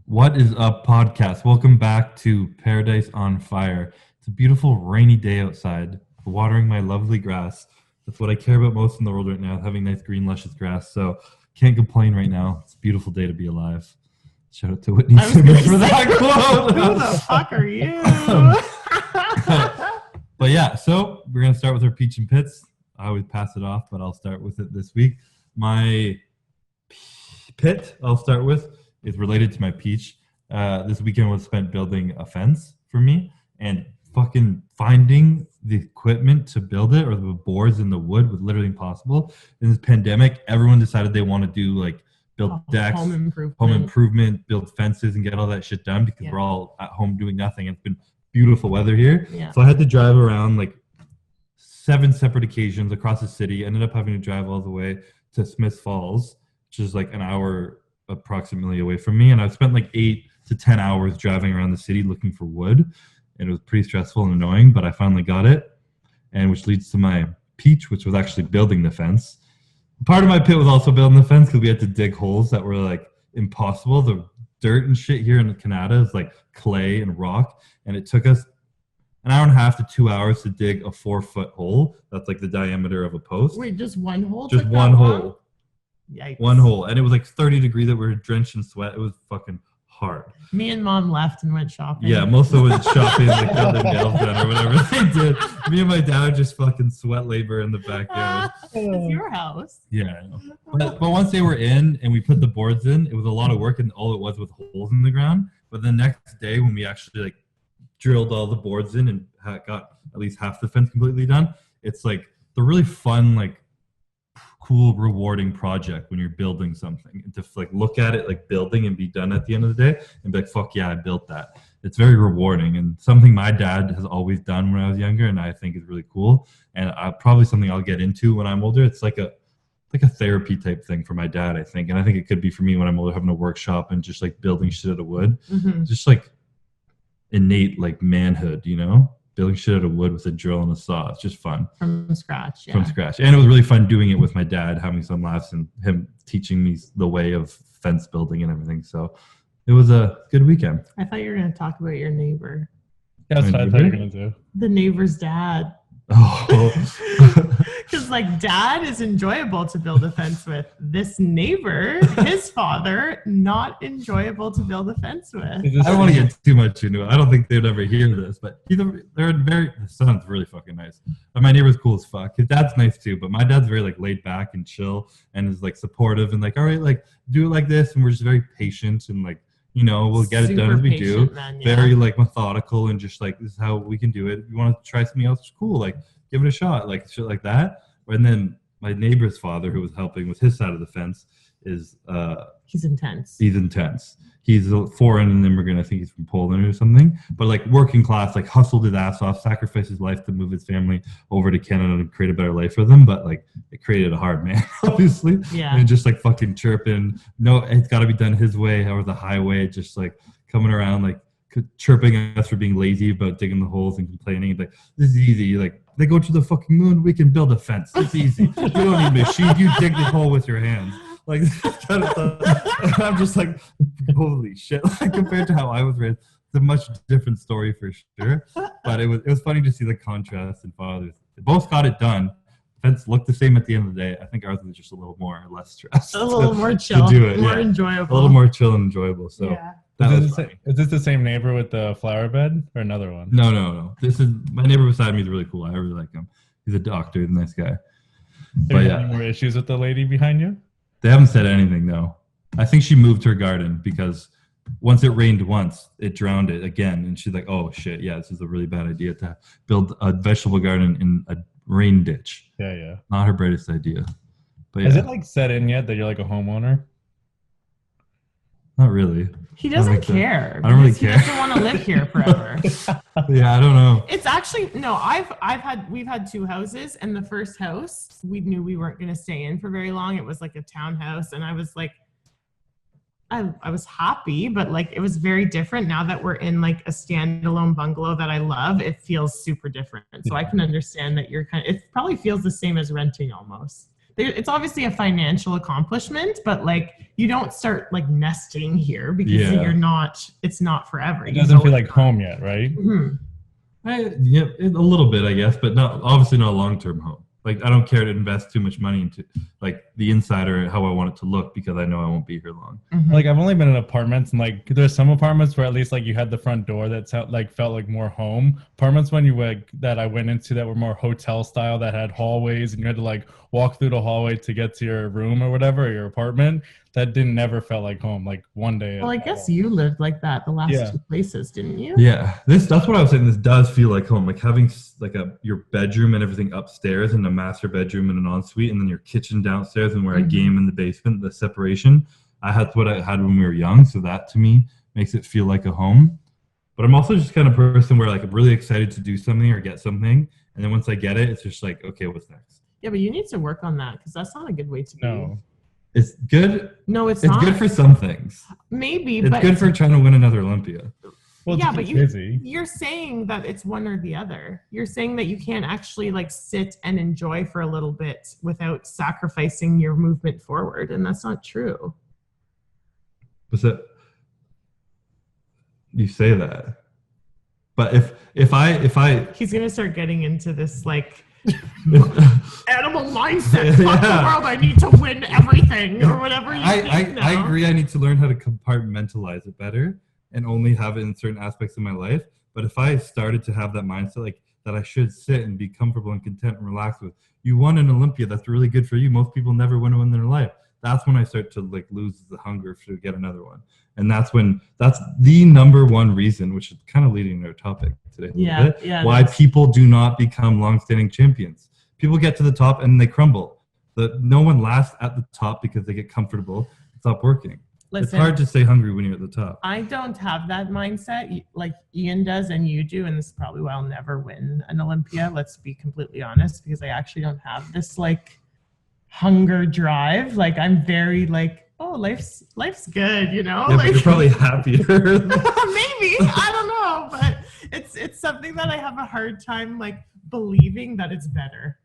What is up, podcast? Welcome back to Paradise on Fire. It's a beautiful rainy day outside, watering my lovely grass. That's what I care about most in the world right now, having nice green, luscious grass. So can't complain right now. It's a beautiful day to be alive. Shout out to Whitney Simmons for that quote. Who the fuck are you? But yeah, so we're going to start with our peach and pits. I always pass it off, but I'll start with it this week. My pit I'll start with is related to my peach. This weekend was spent building a fence for me, and fucking finding the equipment to build it or the boards and the wood was literally impossible. In this pandemic, everyone decided they want to do like build decks, home improvement, build fences, and get all that shit done because we're all at home doing nothing. It's been beautiful weather here. Yeah. So I had to drive around like 7 separate occasions across the city. Ended up having to drive all the way to Smiths Falls, which is like an hour approximately away from me. And I've spent like 8 to 10 hours driving around the city looking for wood. And it was pretty stressful and annoying, but I finally got it. And which leads to my peach, which was actually building the fence. Part of my pit was also building the fence because we had to dig holes that were like impossible. The dirt and shit here in Canada is like clay and rock. And it took us an hour and a half to 2 hours to dig a 4-foot hole. That's like the diameter of a post. Wait, just one hole? Just one hole. Yikes. One hole. And it was like 30 degrees that we were drenched in sweat. It was fucking hard. Me and mom left and went shopping. Yeah, most of it was shopping, like got their nails done or whatever they did. Me and my dad just fucking sweat labor in the backyard. It's your house. Yeah, I know. But once they were in and we put the boards in, it was a lot of work and all it was holes in the ground. But the next day when we actually like drilled all the boards in and got at least half the fence completely done, it's like the really fun, like cool, rewarding project when you're building something and to like look at it like building and be done at the end of the day and be like, fuck yeah, I built that. It's very rewarding and something my dad has always done when I was younger and I think is really cool and probably something I'll get into when I'm older. It's like a therapy type thing for my dad, I think, and I think it could be for me when I'm older, having a workshop and just like building shit out of wood. Mm-hmm. Just like innate like manhood, you know, building shit out of wood with a drill and a saw. It's just fun. From scratch, yeah. From scratch. And it was really fun doing it with my dad, having some laughs and him teaching me the way of fence building and everything. So it was a good weekend. I thought you were going to talk about your neighbor. Yeah, that's what I thought you were going to do. The neighbor's dad. Oh. Because like dad is enjoyable to build a fence with. This neighbor, his father, not enjoyable to build a fence with. I don't want to get too much into it. I don't think they'd ever hear this, but the son's really fucking nice. But my neighbor's cool as fuck. His dad's nice too, but my dad's very like laid back and chill and is like supportive and like, all right, like do it like this. And we're just very patient and like, you know, we'll get it done as we do. Man, yeah. Very like methodical and just like, this is how we can do it. If you want to try something else, cool. Like give it a shot, like shit like that. And then my neighbor's father, who was helping with his side of the fence, is he's intense. He's intense. He's a foreign immigrant. I think he's from Poland or something. But like working class, like hustled his ass off, sacrificed his life to move his family over to Canada and create a better life for them. But like it created a hard man, obviously. Yeah. And just like fucking chirping. No, it's got to be done his way or the highway. Just like coming around, like chirping us for being lazy about digging the holes and complaining. Like this is easy. Like they go to the fucking moon. We can build a fence. It's easy. You don't need a machine. You dig the hole with your hands. Like kind of stuff. I'm just like, holy shit! Like compared to how I was raised, it's a much different story for sure. But it was funny to see the contrast in fathers. They both got it done. Fence looked the same at the end of the day. I think ours was just a little more or less stressed. A little more chill, to do it, more enjoyable. A little more chill and enjoyable. So yeah. Is this the same neighbor with the flower bed or another one? No. This is my neighbor beside me is really cool. I really like him. He's a doctor. He's a nice guy. Have you had any more issues with the lady behind you? They haven't said anything, no. I think she moved her garden because once it rained once, it drowned it again. And she's like, oh, shit, yeah, this is a really bad idea to build a vegetable garden in a rain ditch. Yeah. Not her brightest idea. But yeah. Has it like set in yet that you're like a homeowner? Not really. He doesn't care. I don't really care. He doesn't want to live here forever. Yeah, I don't know. It's actually no. We've had 2 houses, and the first house we knew we weren't going to stay in for very long. It was like a townhouse, and I was like, I was happy, but like it was very different. Now that we're in like a standalone bungalow that I love, it feels super different. So I can understand that you're it probably feels the same as renting almost. it's obviously a financial accomplishment, but like you don't start like nesting here because it's not forever. It doesn't feel like home yet, right? Yeah, a little bit, I guess, but obviously not a long-term home. Like, I don't care to invest too much money into like the inside or how I want it to look because I know I won't be here long. Like, I've only been in apartments, and like there's some apartments where at least like you had the front door that felt like more home. Apartments that I went into that were more hotel style, that had hallways and you had to like walk through the hallway to get to your room or whatever, or your apartment. That never felt like home. Like one day. Well, I guess you lived like that the last two places, didn't you? Yeah, that's what I was saying. This does feel like home. Like having like your bedroom and everything upstairs, and a master bedroom and an ensuite, and then your kitchen downstairs, and where I game in the basement. The separation. That's what I had when we were young. So that to me makes it feel like a home. But I'm also just kind of person where like I'm really excited to do something or get something, and then once I get it, it's just like, okay, what's next? Yeah, but you need to work on that because that's not a good way to be. It's good. No, it's not. It's good for some things. Maybe, it's but good for trying to win another Olympia. Well, yeah, but you're saying that it's one or the other. You're saying that you can't actually like sit and enjoy for a little bit without sacrificing your movement forward, and that's not true. Was it? You say that, but if I he's gonna start getting into this like animal mindset. Fuck the world, I need to win everything or whatever you I agree. I need to learn how to compartmentalize it better and only have it in certain aspects of my life. But if I started to have that mindset, like that I should sit and be comfortable and content and relaxed with, you won an Olympia, that's really good for you. Most people never win one in their life. That's when I start to like lose the hunger to get another one. And that's the number one reason, which is kind of leading to our topic today a little bit, why people do not become long-standing champions. People get to the top and they crumble. No one lasts at the top because they get comfortable and stop working. Listen, it's hard to stay hungry when you're at the top. I don't have that mindset like Ian does and you do, and this is probably why I'll never win an Olympia. Let's be completely honest, because I actually don't have this like hunger drive. Like I'm very like, oh, life's good, you know? Yeah, like, but you're probably happier. Maybe, I don't know, but it's something that I have a hard time like believing that it's better.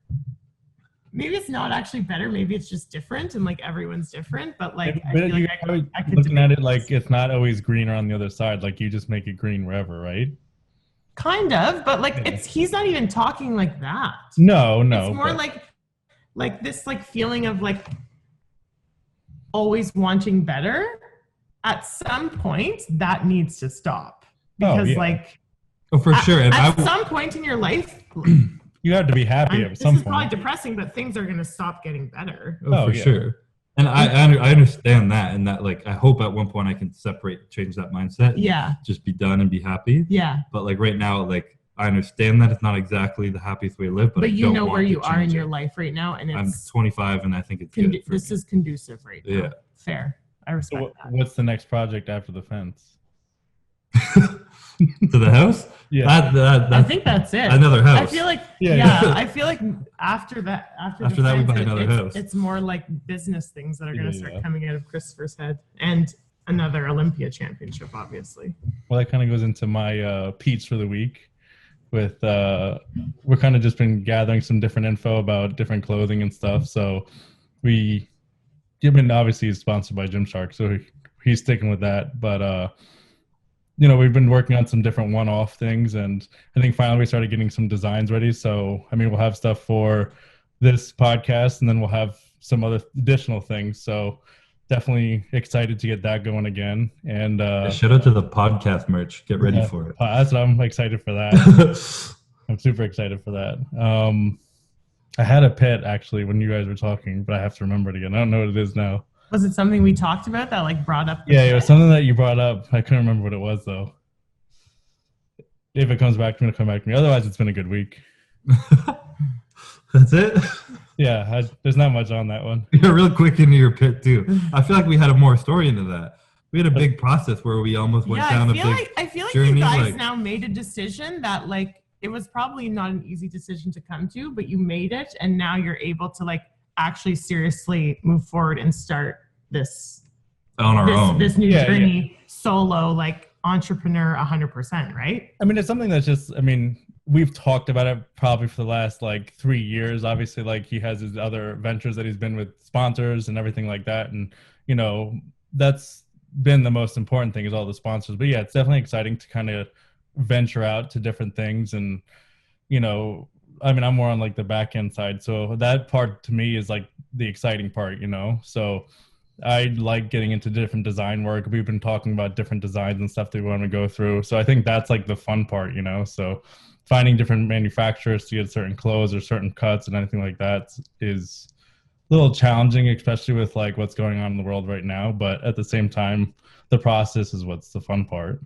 Maybe it's not actually better. Maybe it's just different, and like everyone's different. But like, I feel like I could looking at it like it's not always greener on the other side. Like you just make it green wherever, right? Kind of, but like he's not even talking like that. No. It's more like this like feeling of like always wanting better. At some point, that needs to stop because for sure. And at some point in your life. You have to be happy at some point. This is probably depressing, but things are going to stop getting better. Oh, for sure. And I understand that, and that like I hope at one point I can change that mindset. Yeah. Just be done and be happy. Yeah. But like right now, like I understand that it's not exactly the happiest way to live, but you know where you are in your life right now, and I'm 25, and I think it's good. This is conducive right now. Yeah. Fair. I respect that. What's the next project after the fence? To the house? Yeah. I think that's it. Another house. I feel like I feel like after that we buy another house. It's more like business things that are going to start coming out of Christopher's head, and another Olympia championship, obviously. Well, that kind of goes into my peach for the week. With we're kind of just been gathering some different info about different clothing and stuff. So Gibbon obviously is sponsored by Gymshark, so he's sticking with that. But we've been working on some different one-off things, and I think finally we started getting some designs ready. So, I mean, we'll have stuff for this podcast, and then we'll have some other additional things. So definitely excited to get that going again. And shout out to the podcast merch. Get ready for it. That's what I'm excited for that. I'm super excited for that. I had a pit actually when you guys were talking, but I have to remember it again. I don't know what it is now. Was it something we talked about that like brought up? Yeah, it was something that you brought up. I couldn't remember what it was though. If it comes back to me, it'll come back to me. Otherwise, it's been a good week. That's it? Yeah, there's not much on that one. You're real quick into your pit too. I feel like we had a more story into that. We had a big process where we almost went down a big I feel like journey, you guys now made a decision that like it was probably not an easy decision to come to, but you made it, and now you're able to like actually seriously move forward and start this on our own. This new journey solo, like entrepreneur 100%, right? I mean, it's something that's just, I mean, we've talked about it probably for the last like 3 years. Obviously, like he has his other ventures that he's been with sponsors and everything like that. And, you know, that's been the most important thing is all the sponsors. But yeah, it's definitely exciting to kind of venture out to different things. And, you know, I mean, I'm more on like the back end side. So that part to me is like the exciting part, you know? So I like getting into different design work. We've been talking about different designs and stuff that we want to go through. So I think that's like the fun part, you know? So finding different manufacturers to get certain clothes or certain cuts and anything like that is a little challenging, especially with like what's going on in the world right now. But at the same time, the process is what's the fun part.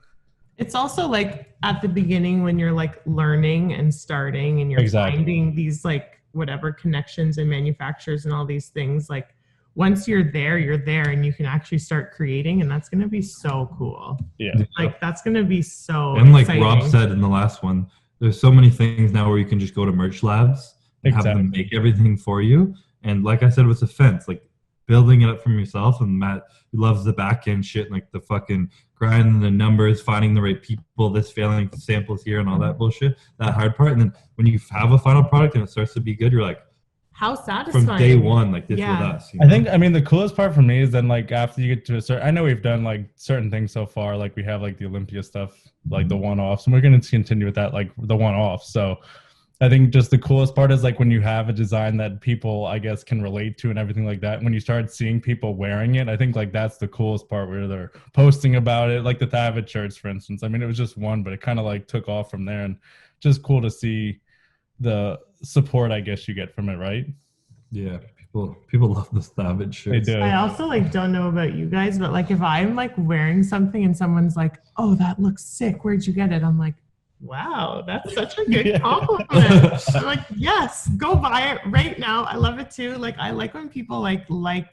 It's also like at the beginning when you're like learning and starting and you're finding these like whatever connections and manufacturers and all these things. Like once you're there and you can actually start creating, and that's going to be so cool. Yeah. Like that's going to be so And like exciting. Rob said in the last one, there's so many things now where you can just go to merch labs and have them make everything for you. And like I said with the fence, like building it up from yourself. And Matt, he loves the back end shit, like the fucking grinding the numbers, finding the right people, this failing samples here and all that bullshit, that hard part. And then when you have a final product and it starts to be good, you're like, how satisfying. From day one, like this with us. You know? I think, I mean, the coolest part for me is then like after you get to a certain, I know we've done like certain things so far, like we have like the Olympia stuff, like the one-offs, and we're going to continue with that, like the one-offs. So I think just the coolest part is like when you have a design that people, I guess, can relate to and everything like that. When you start seeing people wearing it, I think like that's the coolest part where they're posting about it, like the Thavid shirts, for instance. I mean, it was just one, but it kind of like took off from there, and just cool to see the support, I guess, you get from it, right? Yeah, people love the Thavid shirts. They do. I also like don't know about you guys, but like if I'm like wearing something and someone's like, "Oh, that looks sick. Where'd you get it?" I'm like, wow, that's such a good compliment. I'm like, yes, go buy it right now. I love it too. Like I like when people like my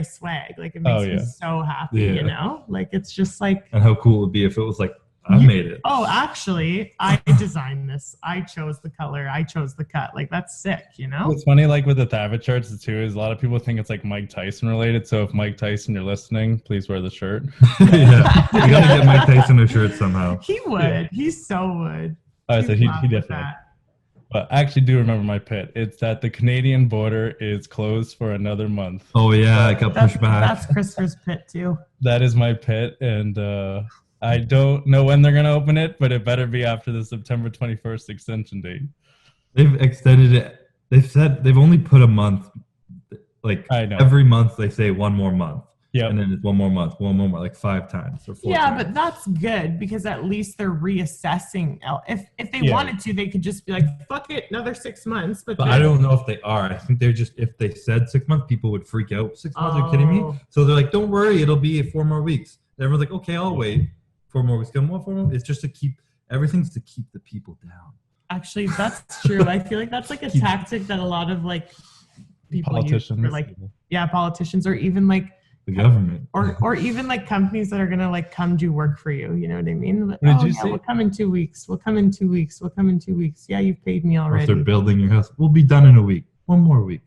swag. Like it makes me so happy, you know? Like it's just like. And how cool it would be if it was like, I made it. Oh, actually, I designed this. I chose the color. I chose the cut. Like that's sick, you know? What's funny, like with the Thavid shirts too, is a lot of people think it's like Mike Tyson related. So if Mike Tyson, you're listening, please wear the shirt. Yeah, you gotta get Mike Tyson a shirt somehow. He would. Yeah. He so would. I said he definitely. But I actually do remember my pit. It's that the Canadian border is closed for another month. Oh yeah, I got pushed back. That's Christopher's pit too. That is my pit, and I don't know when they're gonna open it, but it better be after the September 21st extension date. They've extended it. They've said they've only put a month. Like I know. Every month they say one more month. Yeah. And then it's one more month, like 5 times or 4 times. But that's good because at least they're reassessing. If they wanted to, they could just be like, fuck it, another 6 months. But I don't know if they are. I think they're just, if they said 6 months, people would freak out. 6 months, are you kidding me? So they're like, don't worry, it'll be 4 more weeks. Everyone's like, okay, I'll wait. 4 more weeks. Come on, 4 more. It's just to keep, everything's to keep the people down. Actually, that's true. I feel like that's like a tactic that a lot of like people politicians, use for like, politicians or even like, the government or even like companies that are gonna like come do work for you, you know what I mean? Like, we'll come in 2 weeks. We'll come in 2 weeks. We'll come in 2 weeks. Yeah, you've paid me already. Or if they're building your house, we'll be done in a week. 1 more week.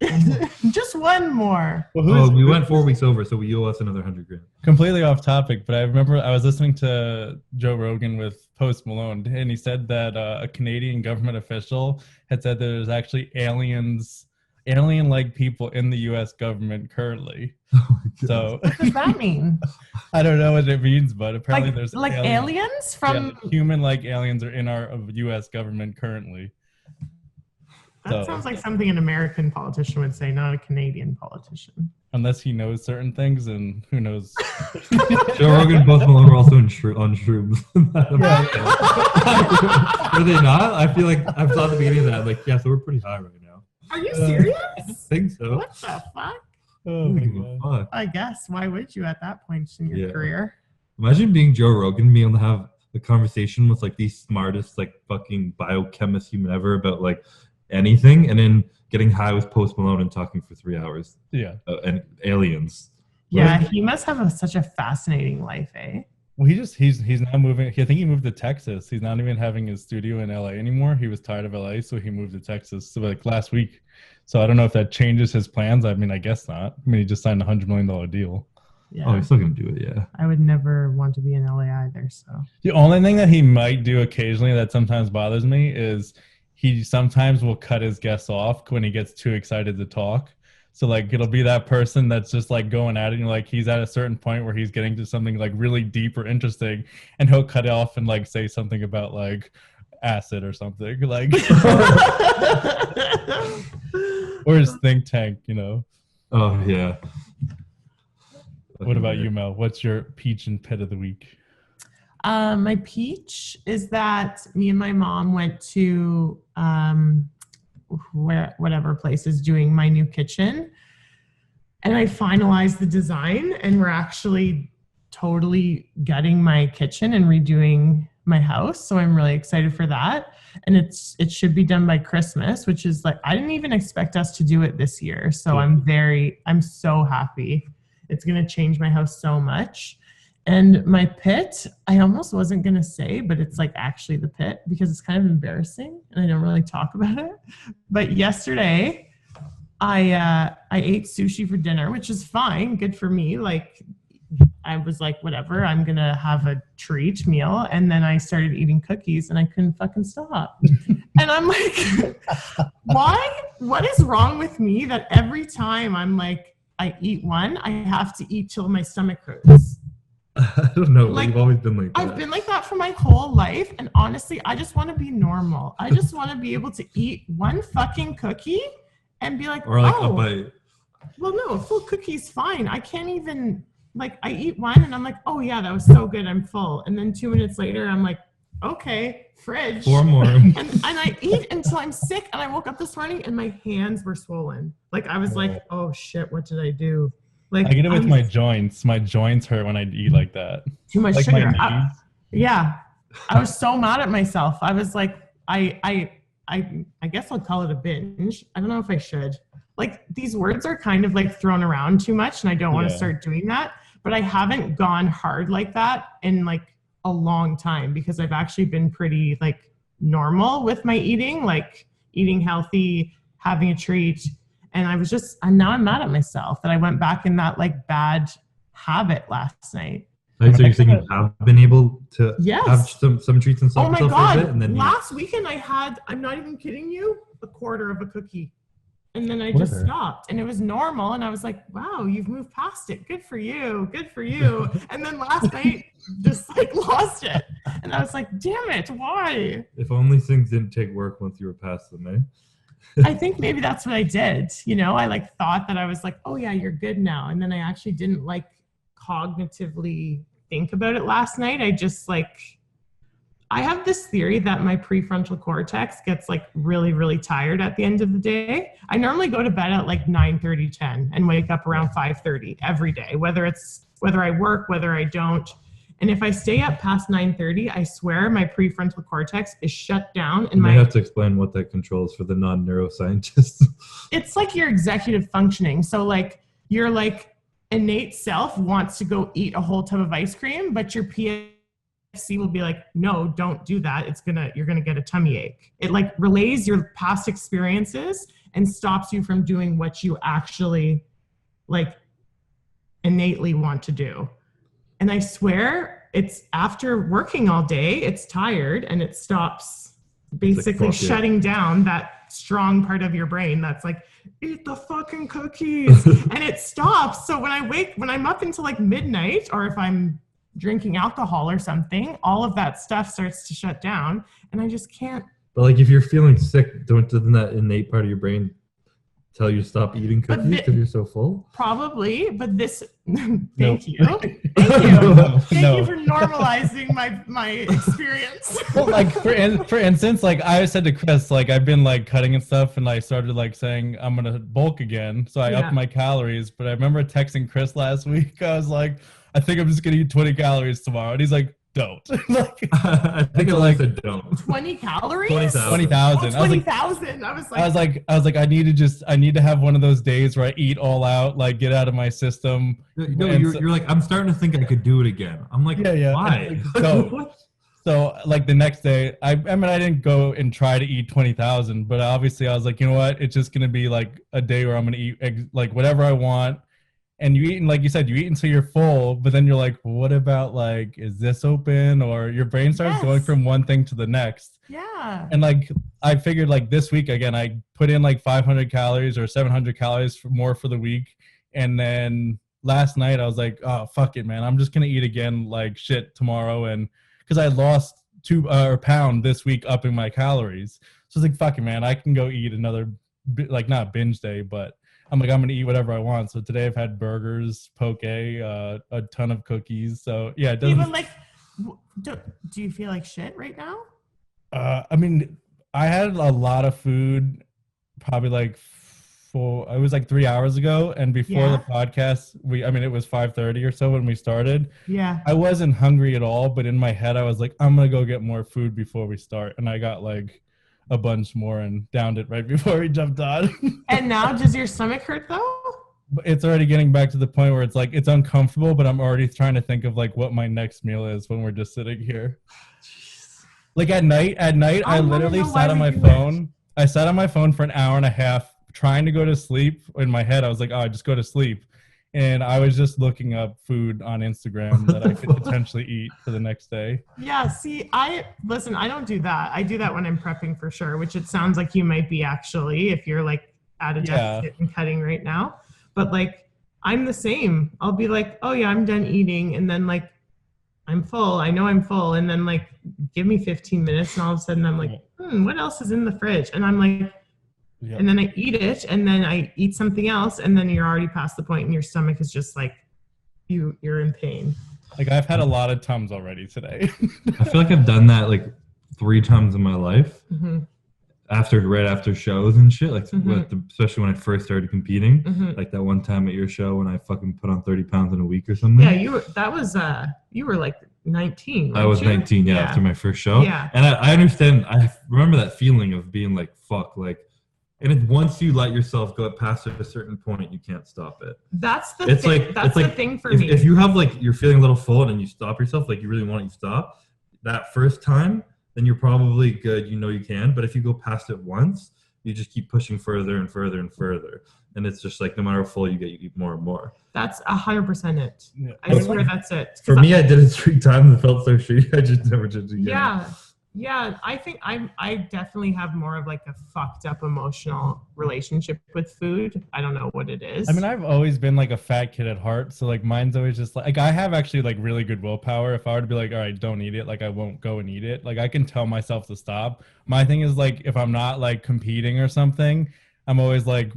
Just one more. Well, we went 4 weeks over, so we owe us another $100,000. Completely off topic, but I remember I was listening to Joe Rogan with Post Malone, and he said that a Canadian government official had said there's actually alien-like people in the U.S. government currently. So what does that mean? I don't know what it means, but apparently there's aliens from human-like aliens are in our U.S. government currentry. That sounds like something an American politician would say, not a Canadian politician. Unless he knows certain things, and who knows? Joe Rogan and Post Malone were also on shrooms. Were they not? I feel like I saw at the beginning of that. Like, yeah, so we're pretty high right now. Are you serious? I think so. What the fuck? Oh my God. I guess. Why would you at that point in your career? Imagine being Joe Rogan, being able to have a conversation with like the smartest, like fucking biochemist human ever about like anything, and then getting high with Post Malone and talking for 3 hours. Yeah. And aliens. Yeah, right? He must have such a fascinating life, eh? Well, he's now moving. I think he moved to Texas. He's not even having his studio in LA anymore. He was tired of LA, so he moved to Texas. So like last week. So I don't know if that changes his plans. I mean, I guess not. I mean, he just signed a $100 million deal. Yeah. Oh, he's still gonna do it, yeah. I would never want to be in LA either. So The only thing that he might do occasionally that sometimes bothers me is he sometimes will cut his guests off when he gets too excited to talk. So like it'll be that person that's just like going at it and like he's at a certain point where he's getting to something like really deep or interesting and he'll cut it off and like say something about like acid or something like or his think tank, you know. Oh yeah. What about you, Mel? What's your peach and pit of the week? My peach is that me and my mom went to whatever place is doing my new kitchen, and I finalized the design, and we're actually totally gutting my kitchen and redoing my house. So I'm really excited for that. And it should be done by Christmas, which is like, I didn't even expect us to do it this year. So I'm so happy. It's going to change my house so much. And my pit, I almost wasn't going to say, but it's like actually the pit because it's kind of embarrassing and I don't really talk about it. But yesterday I ate sushi for dinner, which is fine. Good for me. Like I was like, whatever, I'm going to have a treat meal. And then I started eating cookies and I couldn't fucking stop. And I'm like, what is wrong with me that every time I'm like, I eat one, I have to eat till my stomach hurts. I don't know. Like, you've always been like that. I've been like that for my whole life. And honestly, I just want to be normal. I just want to be able to eat one fucking cookie and be like, or like a bite. Well, no, a full cookie's fine. I can't even, like, I eat one and I'm like, oh yeah, that was so good. I'm full. And then 2 minutes later, I'm like, okay, fridge. 4 more. And I eat until I'm sick. And I woke up this morning and my hands were swollen. Like I was like, oh shit, what did I do? Like I get it with my joints. My joints hurt when I eat like that. Too much like sugar. My I was so mad at myself. I was like, I guess I'll call it a binge. I don't know if I should. Like these words are kind of like thrown around too much and I don't want to start doing that. But I haven't gone hard like that in like a long time because I've actually been pretty like normal with my eating, like eating healthy, having a treat. And now I'm mad at myself that I went back in that like bad habit last night. Right, so you're saying you have been able to have some treats and stuff? Oh my God. For a bit, and then last weekend I had, I'm not even kidding you, a quarter of a cookie. And then I just stopped and it was normal. And I was like, wow, you've moved past it. Good for you. Good for you. And then last night just like lost it. And I was like, damn it. Why? If only things didn't take work once you were past them, eh? I think maybe that's what I did. You know, I like thought that I was like, oh yeah, you're good now. And then I actually didn't like cognitively think about it last night. I just like, I have this theory that my prefrontal cortex gets like really, really tired at the end of the day. I normally go to bed at like 9:30, 10 and wake up around 5:30 every day, whether I work, whether I don't. And if I stay up past 9:30, I swear my prefrontal cortex is shut down. And I have to explain what that controls for the non-neuroscientists. It's like your executive functioning. So like your like innate self wants to go eat a whole tub of ice cream, but your PFC will be like, no, don't do that. You're gonna get a tummy ache. It like relays your past experiences and stops you from doing what you actually like innately want to do. And I swear it's after working all day, it's tired and it stops basically like, shutting down that strong part of your brain that's like, eat the fucking cookies. And it stops. So when I'm up until like midnight, or if I'm drinking alcohol or something, all of that stuff starts to shut down and I just can't. But like if you're feeling sick, doesn't that innate part of your brain tell you to stop eating cookies because you're so full? Probably, but this Thank you. Thank you for normalizing my experience. Well, like for instance, like I said to Chris, like I've been like cutting and stuff and I started like saying I'm gonna bulk again. So I upped my calories. But I remember texting Chris last week. I was like, I think I'm just gonna eat 20 calories tomorrow. And he's like, don't. Like, I think I like said don't. 20 calories? 20,000. 20,000. I was like, I need to have one of those days where I eat all out, like get out of my system. No, you're like, I'm starting to think I could do it again. I'm like, why? So like the next day, I mean, I didn't go and try to eat 20,000, but obviously I was like, you know what? It's just going to be like a day where I'm going to eat like whatever I want. and you eat, and like you said, you eat until you're full, but then you're like, well, what about like, is this open? Or your brain starts going from one thing to the next. Yeah. And like, I figured like this week, again, I put in like 500 calories or 700 calories more for the week. And then last night I was like, oh, fuck it, man. I'm just going to eat again like shit tomorrow. And because I lost 2 pound this week upping my calories. So I was like, fuck it, man. I can go eat another, like not binge day, but I'm like, I'm going to eat whatever I want. So today I've had burgers, poke, a ton of cookies. So yeah, it doesn't. Even like, do you feel like shit right now? I mean, I had a lot of food probably like it was like 3 hours ago. And before the podcast, it was 5:30 or so when we started. Yeah. I wasn't hungry at all, but in my head, I was like, I'm going to go get more food before we start. And I got like a bunch more and downed it right before we jumped on. And now does your stomach hurt though? It's already getting back to the point where it's like, it's uncomfortable, but I'm already trying to think of like what my next meal is when we're just sitting here. Jeez. Like at night, I literally sat on my phone. I sat on my phone for an hour and a half trying to go to sleep. In my head, I was like, oh, just go to sleep. And I was just looking up food on Instagram that I could potentially eat for the next day. Yeah, see, I don't do that. I do that when I'm prepping for sure, which it sounds like you might be actually, if you're like at a deficit and cutting right now. But like, I'm the same. I'll be like, oh yeah, I'm done eating. And then like, I'm full. I know I'm full. And then like, give me 15 minutes. And all of a sudden I'm like, what else is in the fridge? And I'm like, and then I eat it, and then I eat something else, and then you're already past the point, and your stomach is just like, you're in pain. Like I've had a lot of Tums already today. I feel like I've done that like 3 times in my life. Mm-hmm. Right after shows and shit, like especially when I first started competing, like that one time at your show when I fucking put on 30 pounds in a week or something. Yeah, you were like 19. I was 19, after my first show. Yeah. And I understand, I remember that feeling of being like, fuck, like, and once you let yourself go past a certain point, you can't stop it. That's the thing. That's the thing for me. If you have like, you're feeling a little full and you stop yourself, like you really want to stop, that first time, then you're probably good. You know you can. But if you go past it once, you just keep pushing further and further and further. And it's just like no matter how full you get, you eat more and more. That's 100% it. Yeah. I swear that's it. For me, I did it 3 times and it felt so shitty. I just never did it again. Yeah. Yeah, I think I definitely have more of like a fucked up emotional relationship with food. I don't know what it is. I mean, I've always been like a fat kid at heart. So like mine's always just like I have actually like really good willpower. If I were to be like, all right, don't eat it, like I won't go and eat it. Like I can tell myself to stop. My thing is like, if I'm not like competing or something, I'm always like,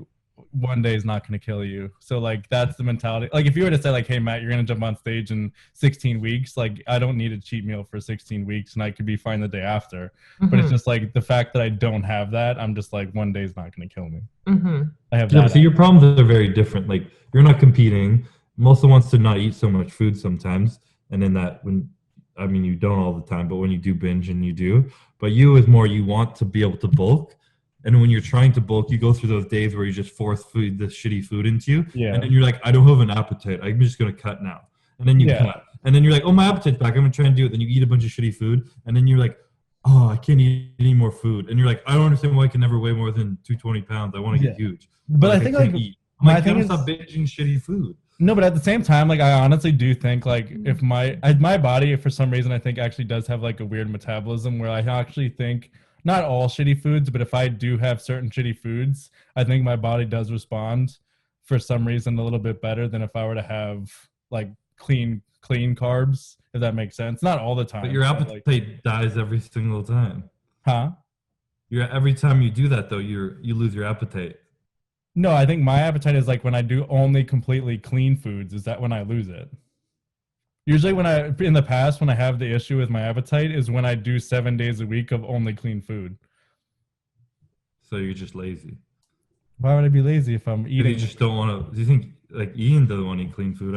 one day is not going to kill you. So like that's the mentality. Like if you were to say like, hey Matt, you're going to jump on stage in 16 weeks, like I don't need a cheat meal for 16 weeks and I could be fine the day after. But it's just like the fact that I don't have that, I'm just like, one day is not going to kill me. I have that. So your problems are very different. Like you're not competing. Melissa wants to not eat so much food sometimes. And then you don't all the time, but when you do binge and you do, but you is more, you want to be able to bulk. And when you're trying to bulk, you go through those days where you just force food, this shitty food into you. Yeah. And then you're like, I don't have an appetite. I'm just going to cut now. And then you cut. And then you're like, oh, my appetite's back. I'm going to try and do it. Then you eat a bunch of shitty food. And then you're like, oh, I can't eat any more food. And you're like, I don't understand why I can never weigh more than 220 pounds. I want to get huge. But I think like, I can't stop binging shitty food. No, but at the same time, like I honestly do think like if my body, for some reason, I think actually does have like a weird metabolism where I actually think, not all shitty foods, but if I do have certain shitty foods, I think my body does respond for some reason a little bit better than if I were to have like clean carbs, if that makes sense. Not all the time. But your appetite dies every single time. Huh? Every time you do that though, you lose your appetite. No, I think my appetite is like when I do only completely clean foods, is that when I lose it. Usually in the past, when I have the issue with my appetite is when I do 7 days a week of only clean food. So you're just lazy. Why would I be lazy if I'm eating? You just don't want to. Do you think like Ian doesn't want to eat clean food?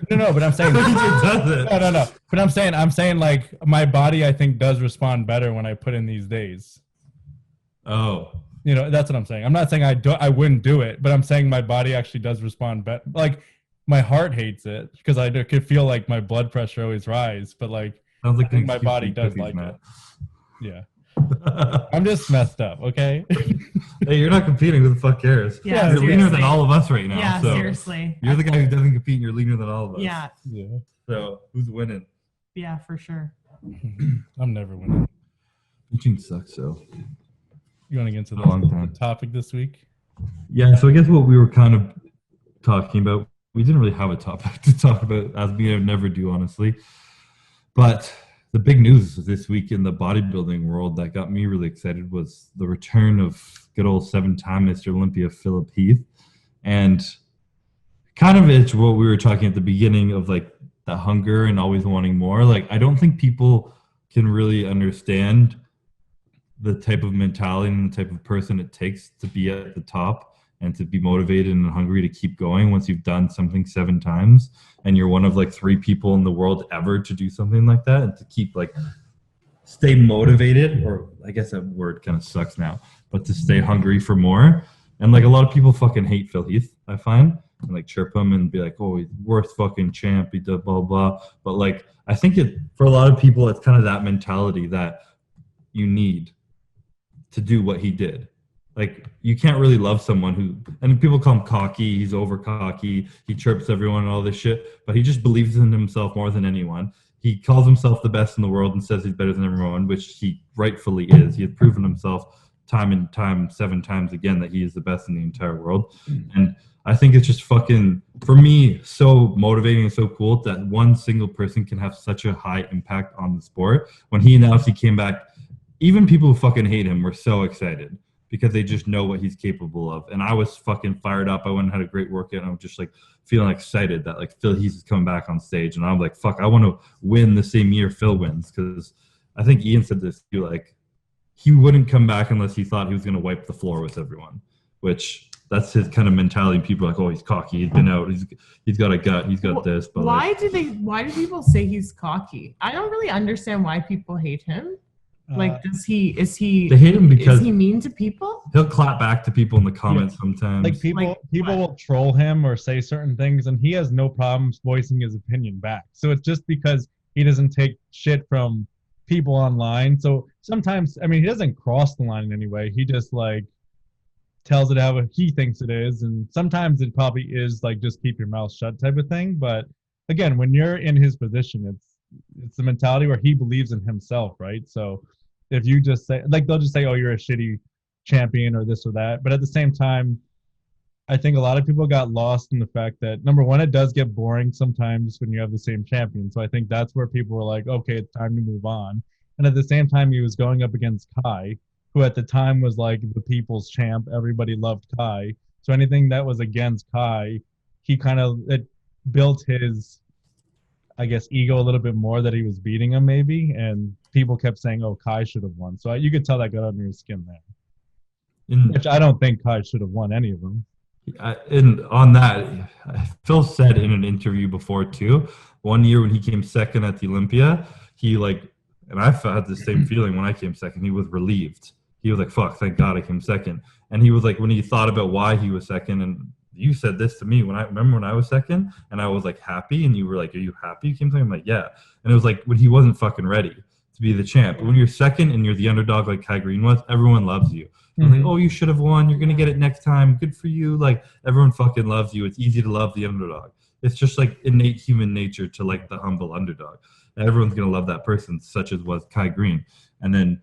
No, but I'm saying he just does it. No. But I'm saying like my body, I think, does respond better when I put in these days. Oh. That's what I'm saying. I'm not saying I wouldn't do it, but I'm saying my body actually does respond better. Like my heart hates it because I could feel like my blood pressure always rise, but like I think my body does like it. Yeah. I'm just messed up, okay? Hey, you're not competing. Who the fuck cares? Yeah, You're leaner than seriously. all of us right now. Yeah, so seriously. You're the guy who doesn't compete and you're leaner than all of us. Yeah. Yeah. So who's winning? Yeah, for sure. I'm never winning. Pitching sucks, so. You want to get into Long time. the topic this week? Yeah, so I guess what we were kind of talking about, we didn't really have a topic to talk about, as we never do, honestly. But the big news this week in the bodybuilding world that got me really excited was the return of good old 7-time Mr. Olympia, Phil Heath. And kind of it's what we were talking at the beginning of, like, the hunger and always wanting more. Like, I don't think people can really understand the type of mentality and the type of person it takes to be at the top and to be motivated and hungry to keep going once you've done something 7 times and you're one of like 3 people in the world ever to do something like that, and to keep like stay motivated, or I guess that word kind of sucks now, but to stay hungry for more. And like a lot of people fucking hate Phil Heath, I find, and like chirp him and be like, oh, he's worth fucking champ, he did blah blah. But like I think it, for a lot of people, it's kind of that mentality that you need to do what he did. Like, you can't really love someone who, and people call him cocky, he's over cocky, he chirps everyone and all this shit, but he just believes in himself more than anyone. He calls himself the best in the world and says he's better than everyone, which he rightfully is. He has proven himself time and time, 7 times again, that he is the best in the entire world. And I think it's just fucking, for me, so motivating and so cool that one single person can have such a high impact on the sport. When he announced he came back, even people who fucking hate him were so excited because they just know what he's capable of. And I was fucking fired up. I went and had a great workout, and I was just like feeling excited that like Phil Heath is coming back on stage. And I'm like, fuck, I want to win the same year Phil wins, because I think Ian said this too, like he wouldn't come back unless he thought he was going to wipe the floor with everyone, which that's his kind of mentality. People are like, oh, he's cocky, he's been out, he's got a gut, he's got this. But why like, why do people say he's cocky? I don't really understand why people hate him. Like, is he they hate him because is he mean to people? he'll clap back to people in the comments sometimes. Like people will troll him or say certain things, and he has no problems voicing his opinion back. So it's just because he doesn't take shit from people online. So sometimes, I mean, he doesn't cross the line in any way. He just like tells it how he thinks it is, and sometimes it probably is like just keep your mouth shut type of thing. But again, when you're in his position, it's the mentality where he believes in himself, right? So if you just say, like, they'll just say, oh, you're a shitty champion or this or that. But at the same time, I think a lot of people got lost in the fact that, number one, it does get boring sometimes when you have the same champion. So I think that's where people were like, okay, it's time to move on. And at the same time, he was going up against Kai, who at the time was like the people's champ. Everybody loved Kai. So anything that was against Kai, he kind of, it built his, I guess, ego a little bit more that he was beating him maybe. And people kept saying, oh, Kai should have won. So you could tell that got under his skin there. Which I don't think Kai should have won any of them. And on that, Phil said in an interview before too, one year when he came second at the Olympia, he like, and I had the same feeling when I came second, he was relieved. He was like, fuck, thank God I came second. And he was like, when he thought about why he was second, and you said this to me when I was second, and I was like happy, and you were like, are you happy you came second? I'm like, yeah. And it was like when he wasn't fucking ready to be the champ. But when you're second and you're the underdog like Kai Green was, everyone loves you. Mm-hmm. Like, oh, you should have won. You're going to get it next time. Good for you. Like, everyone fucking loves you. It's easy to love the underdog. It's just like innate human nature to like the humble underdog. And everyone's going to love that person, such as was Kai Green. And then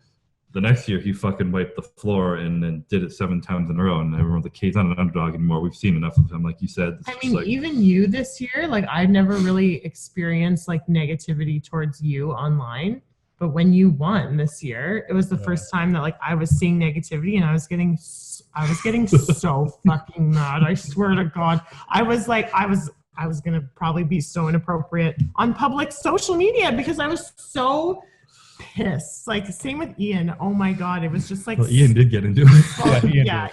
the next year, he fucking wiped the floor and then did it 7 times in a row. And everyone's like, he's not an underdog anymore. We've seen enough of him, like you said. I mean, like, even you this year, like, I've never really experienced like negativity towards you online. But when you won this year, it was the first time that like I was seeing negativity, and I was getting so fucking mad. I swear to God, I was gonna probably be so inappropriate on public social media because I was so pissed. Like, same with Ian. Oh my God, it was just like, well, Ian did get into it. Yeah,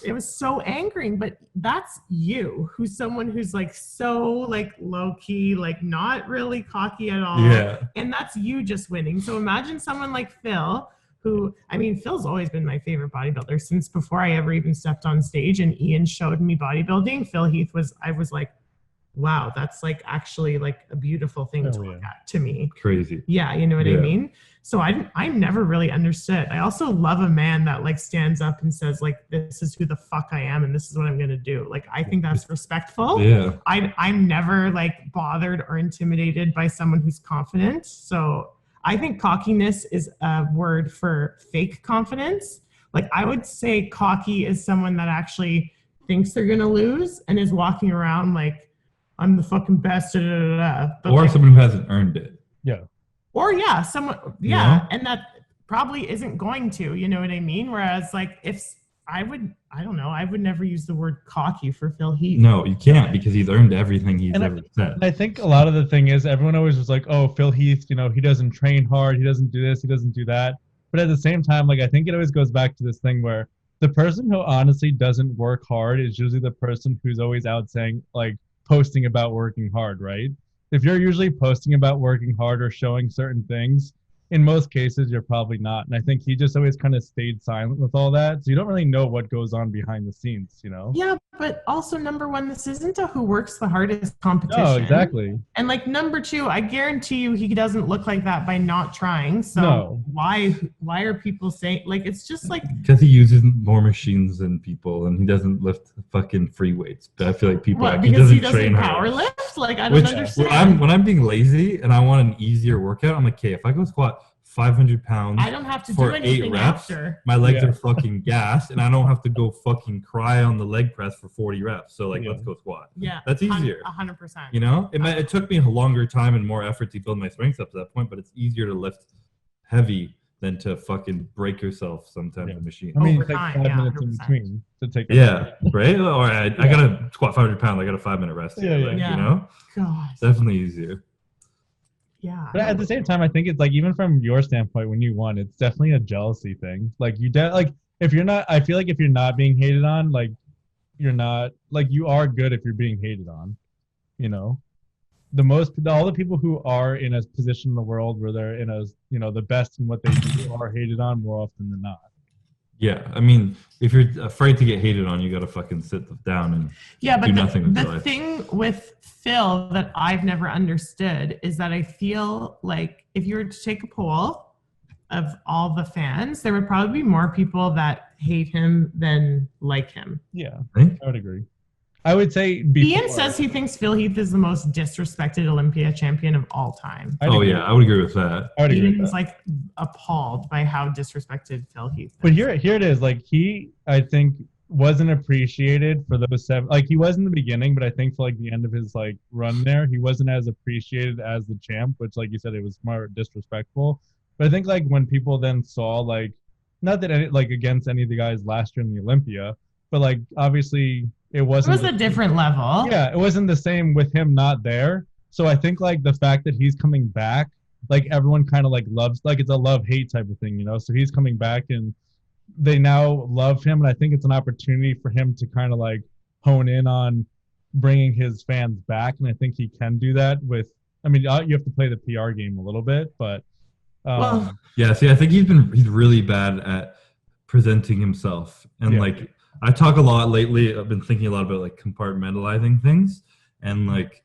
it was so angering. But that's you, who's someone who's like so like low key, like not really cocky at all. Yeah, and that's you just winning. So imagine someone like Phil, who, I mean, Phil's always been my favorite bodybuilder since before I ever even stepped on stage. And Ian showed me bodybuilding. Phil Heath was, I was like, wow, that's like actually like a beautiful thing to look at to me. Crazy. Yeah, you know what I mean? So I never really understood. I also love a man that like stands up and says like, this is who the fuck I am and this is what I'm gonna do. Like, I think that's respectful. Yeah. I'm never like bothered or intimidated by someone who's confident. So I think cockiness is a word for fake confidence. Like, I would say cocky is someone that actually thinks they're gonna lose and is walking around like, I'm the fucking best, But or like, someone who hasn't earned it. Yeah. Or someone, Yeah. and that probably isn't going to, you know what I mean? Whereas like if I would never use the word cocky for Phil Heath. No, you can't, because he's earned everything he's ever said. I think a lot of the thing is everyone always was like, oh, Phil Heath, you know, he doesn't train hard, he doesn't do this, he doesn't do that. But at the same time, like, I think it always goes back to this thing where the person who honestly doesn't work hard is usually the person who's always out saying, like, posting about working hard, right? If you're usually posting about working hard or showing certain things, in most cases, you're probably not. And I think he just always kind of stayed silent with all that. So you don't really know what goes on behind the scenes, you know? Yeah, but also number one, this isn't a who works the hardest competition. Oh, exactly. And like number two, I guarantee you he doesn't look like that by not trying. So No. why are people saying, like, it's just like, Because he uses more machines than people, and he doesn't lift fucking free weights. But I feel like people what, like, because he train doesn't hard. power lift? Like, I don't understand. When I'm being lazy and I want an easier workout, I'm like, okay, if I go squat 500 pounds I don't have to for do anything 8 reps, after. my legs are fucking gassed, and I don't have to go fucking cry on the leg press for 40 reps. So, like, let's go squat. Yeah. That's easier. 100%. You know? It took me a longer time and more effort to build my strength up to that point, but it's easier to lift heavy than to fucking break yourself sometimes in a machine. I mean, Over it takes time, 5 yeah, minutes in 100%. between to take Right? Or I got to squat 500 pounds. I got a 5-minute rest. Yeah. You know? God. Definitely easier. Yeah. But at the same time, I think it's like, even from your standpoint, when you won, it's definitely a jealousy thing. Like, if you're not, I feel like if you're not being hated on, like, you're not, like, you are good if you're being hated on, you know? All the people who are in a position in the world where they're in a, you know, the best in what they do are hated on more often than not. Yeah, I mean, if you're afraid to get hated on, you got to fucking sit down and do nothing with your the life. thing with Phil that I've never understood is that I feel like if you were to take a poll of all the fans, there would probably be more people that hate him than like him. Yeah, Right? I would agree. I would say Ian says he thinks Phil Heath is the most disrespected Olympia champion of all time. I would agree with that. I would agree with Ian's that. like appalled by how disrespected Phil Heath is. But here it is. Like, he, I think, wasn't appreciated for those 7. Like, he was in the beginning, but I think for like the end of his like run there, he wasn't as appreciated as the champ, which, like you said, it was more disrespectful. But I think like when people then saw, like, not that any, like, against any of the guys last year in the Olympia, but like obviously it wasn't. It was a different level. Yeah, it wasn't the same with him not there. So I think like the fact that he's coming back, like, everyone kind of like loves, like, it's a love-hate type of thing, you know? So he's coming back and they now love him. And I think it's an opportunity for him to kind of like hone in on bringing his fans back. And I think he can do that with, I mean, you have to play the PR game a little bit, but. Yeah, see, I think he's really bad at presenting himself. And like, I talk a lot lately. I've been thinking a lot about like compartmentalizing things and like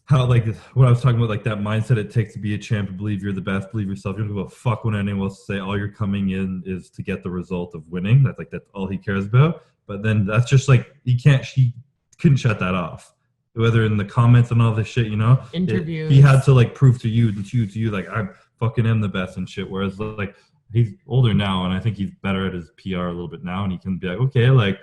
how, like, what I was talking about, like that mindset it takes to be a champ, to believe you're the best, believe yourself. You don't give a fuck when anyone else say all you're coming in is to get the result of winning. That's all he cares about. But then that's just like, he couldn't shut that off. Whether in the comments and all this shit, you know, Interviews. He had to like prove to you, like, I fucking am the best and shit. Whereas like, he's older now, and I think he's better at his PR a little bit now, and he can be like, okay, like,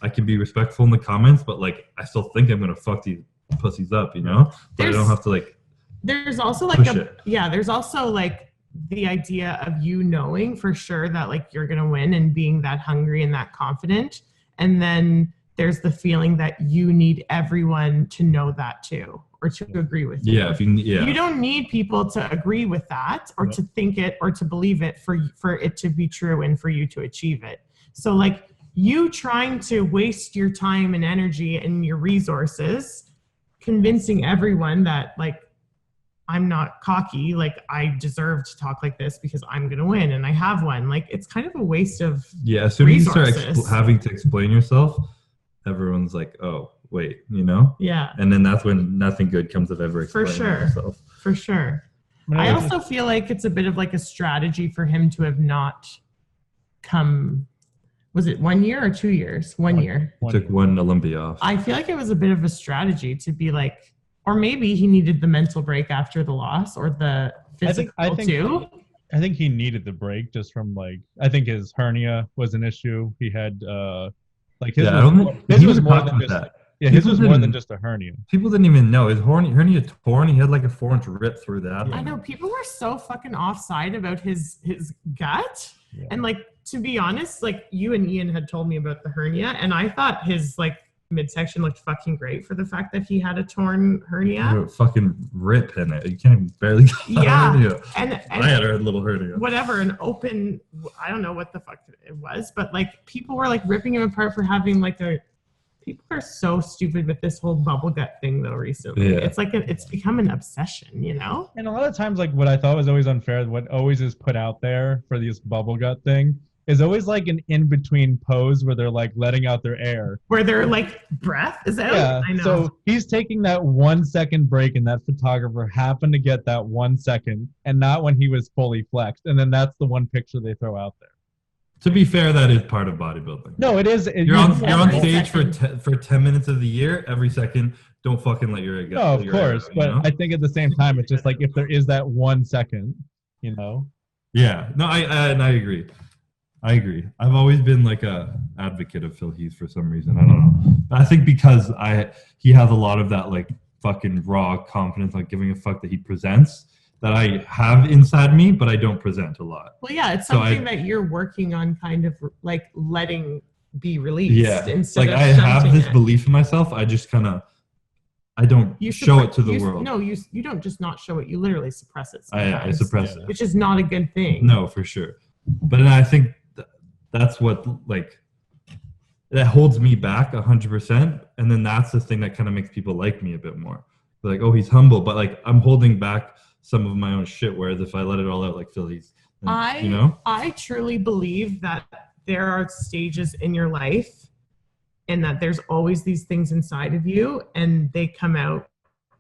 I can be respectful in the comments, but like, I still think I'm gonna fuck these pussies up, you know? But I don't have to like. There's also like there's also like the idea of you knowing for sure that like you're gonna win and being that hungry and that confident, and then there's the feeling that you need everyone to know that too, or to agree with you. Yeah, you don't need people to agree with that or to think it or to believe it for it to be true and for you to achieve it. So like, you trying to waste your time and energy and your resources convincing everyone that like, I'm not cocky, like, I deserve to talk like this because I'm gonna win and I have won. Like, it's kind of a waste of as soon as you start resources. having to explain yourself, everyone's like, oh, weight, you know? Yeah. And then that's when nothing good comes of ever For explaining sure. myself. For sure. I also feel like it's a bit of like a strategy for him to have not come. Was it 1 year or 2 years? 1 year. He took one Olympia off. I feel like it was a bit of a strategy to be like, or maybe he needed the mental break after the loss or the physical too. I think he needed the break just from like, I think his hernia was an issue. He had like his was more than just that. Yeah, his was more than just a hernia. People didn't even know his hernia torn. He had like a 4-inch rip through that. I know people were so fucking offside about his gut, and like to be honest, like you and Ian had told me about the hernia, and I thought his like midsection looked fucking great for the fact that he had a torn hernia. A fucking rip in it. You can't even barely get hernia. And I had a little hernia. Whatever, an open. I don't know what the fuck it was, but like people were like ripping him apart for having like a. People are so stupid with this whole bubble gut thing though recently. Yeah. It's like it's become an obsession, you know? And a lot of times like what I thought was always unfair, what always is put out there for this bubble gut thing is always like an in-between pose where they're like letting out their air. Where their like breath is out? Yeah. I know. So he's taking that 1 second break and that photographer happened to get that 1 second and not when he was fully flexed. And then that's the one picture they throw out there. To be fair, that is part of bodybuilding. No, it is. You're on stage for 10 minutes of the year. Every second, don't fucking let your go. No, of course. But I think at the same time, it's just like if there is that 1 second, you know. Yeah. No, I agree. I agree. I've always been like a advocate of Phil Heath for some reason. I don't know. I think because he has a lot of that like fucking raw confidence, like giving a fuck that he presents. That I have inside me, but I don't present a lot. Well, yeah, it's something that you're working on kind of like letting be released. Yeah, like I have this belief in myself. I just kind of, I don't show it to the world. No, you don't just not show it. You literally suppress it. I suppress it. Which is not a good thing. No, for sure. But I think that's what like, that holds me back 100%. And then that's the thing that kind of makes people like me a bit more. They're like, oh, he's humble. But like, I'm holding back some of my own shit, whereas if I let it all out like Philly's, you know? I truly believe that there are stages in your life and that there's always these things inside of you and they come out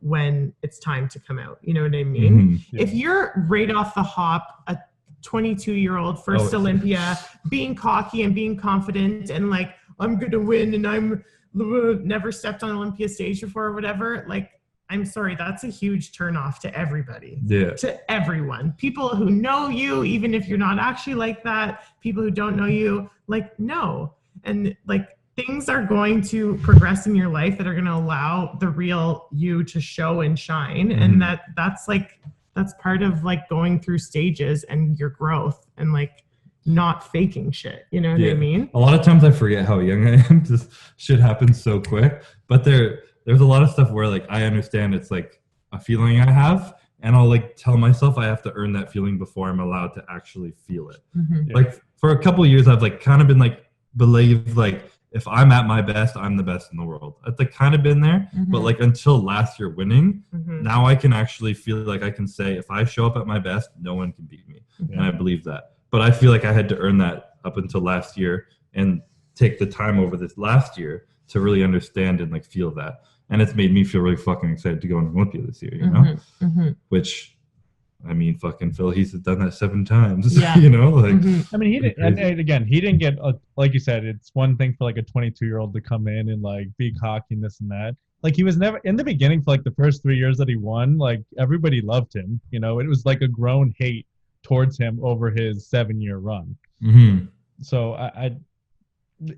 when it's time to come out. You know what I mean? Mm-hmm. Yeah. If you're right off the hop, a 22-year-old first Olympia, being cocky and being confident and like, I'm going to win and I'm never stepped on Olympia stage before or whatever, like, I'm sorry, that's a huge turnoff to everybody. Yeah. To everyone. People who know you, even if you're not actually like that, people who don't know you, like, no. And like things are going to progress in your life that are going to allow the real you to show and shine. Mm-hmm. And that's part of like going through stages and your growth and like not faking shit. You know what I mean? A lot of times I forget how young I am. This shit happens so quick. But there's a lot of stuff where like I understand it's like a feeling I have and I'll like tell myself I have to earn that feeling before I'm allowed to actually feel it. Mm-hmm. Like for a couple of years I've like kind of been like believed like if I'm at my best, I'm the best in the world. I've like kind of been there, but like until last year winning, now I can actually feel like I can say if I show up at my best, no one can beat me. And I believe that. But I feel like I had to earn that up until last year and take the time over this last year to really understand and like feel that. And it's made me feel really fucking excited to go on Olympia this year, you know? Which, I mean, fucking Phil Heath has done that 7 times, you know? Like, I mean, he didn't, and again, he didn't get, like you said, it's one thing for like a 22-year-old to come in and like be cocky and this and that. Like he was never, in the beginning for like the first 3 years that he won, like everybody loved him, you know? It was like a grown hate towards him over his 7-year run. So I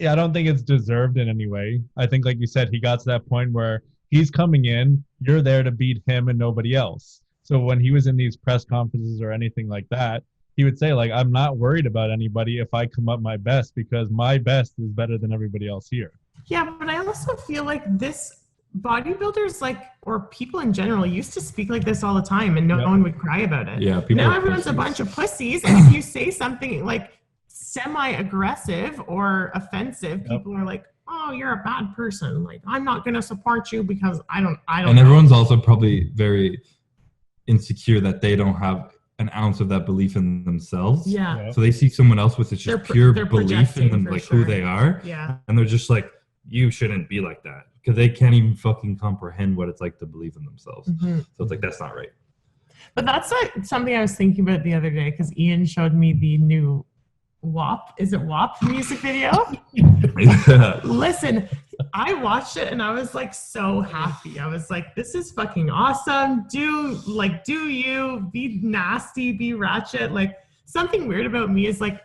don't think it's deserved in any way. I think, like you said, he got to that point where he's coming in, you're there to beat him and nobody else. So when he was in these press conferences or anything like that, he would say, like, I'm not worried about anybody if I come up my best because my best is better than everybody else here. Yeah, but I also feel like this bodybuilders, like, or people in general used to speak like this all the time and no one would cry about it. Yeah, now everyone's a bunch of pussies, and if you say something like semi-aggressive or offensive, people are like, oh, you're a bad person, like I'm not going to support you because I don't and know. Everyone's also probably very insecure that they don't have an ounce of that belief in themselves, so they see someone else with just pure belief in them, like who they are, and they're just like, you shouldn't be like that, because they can't even fucking comprehend what it's like to believe in themselves. Mm-hmm. So it's like, that's not right. But that's like something I was thinking about the other day, because Ian showed me the new WAP. Is it WAP music video? Listen, I watched it and I was like so happy. I was like, this is fucking awesome. Do you be nasty, be ratchet. Like, something weird about me is like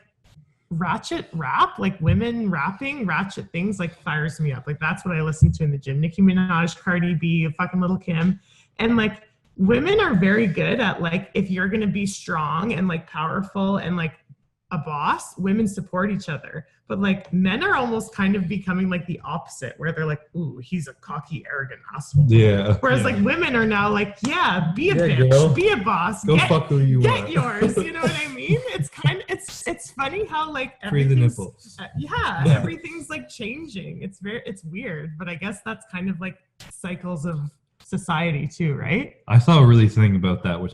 ratchet rap, like women rapping ratchet things, like fires me up. Like, that's what I listen to in the gym. Nicki Minaj, Cardi B, fucking Little Kim. And like, women are very good at, like, if you're gonna be strong and like powerful and like a boss, women support each other. But like, men are almost kind of becoming like the opposite, where they're like, ooh, he's a cocky, arrogant asshole. Yeah. Whereas like, women are now like, yeah, be a bitch, girl. be a boss, Go fuck who you get want. yours. You know what I mean? It's kind of, it's funny how like Free the everything's, nipples. yeah, Yeah. everything's like changing. It's weird, but I guess that's kind of like cycles of society too, right? I saw a really thing about that, which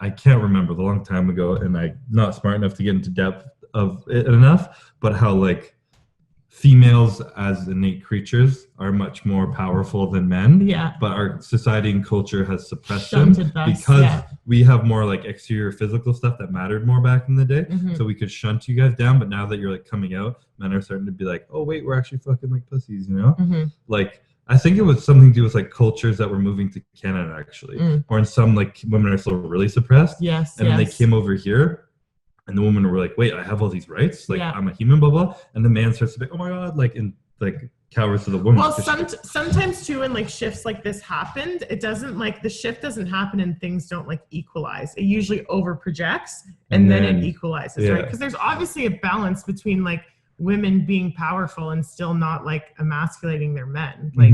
I can't remember, the long time ago, and I'm not smart enough to get into depth of it enough, but how like females as innate creatures are much more powerful than men. Yeah. But our society and culture has suppressed them Shunted us, because yeah. we have more like exterior physical stuff that mattered more back in the day. Mhm. So we could shunt you guys down, but now that you're like coming out, men are starting to be like, oh wait, we're actually fucking like pussies, you know? Mhm. Like, I think it was something to do with like cultures that were moving to Canada, actually, or in some, like, women are still really suppressed. Yes. And then they came over here, and the women were like, wait, I have all these rights, like, Yeah. I'm a human, blah blah. And the man starts to be, oh my god, like, and like cowers to the woman. Well, sometimes too, when like shifts like this happened, it doesn't, like, the shift doesn't happen and things don't like equalize. It usually over projects and then it equalizes, yeah. right? Because there's obviously a balance between like women being powerful and still not like emasculating their men, like,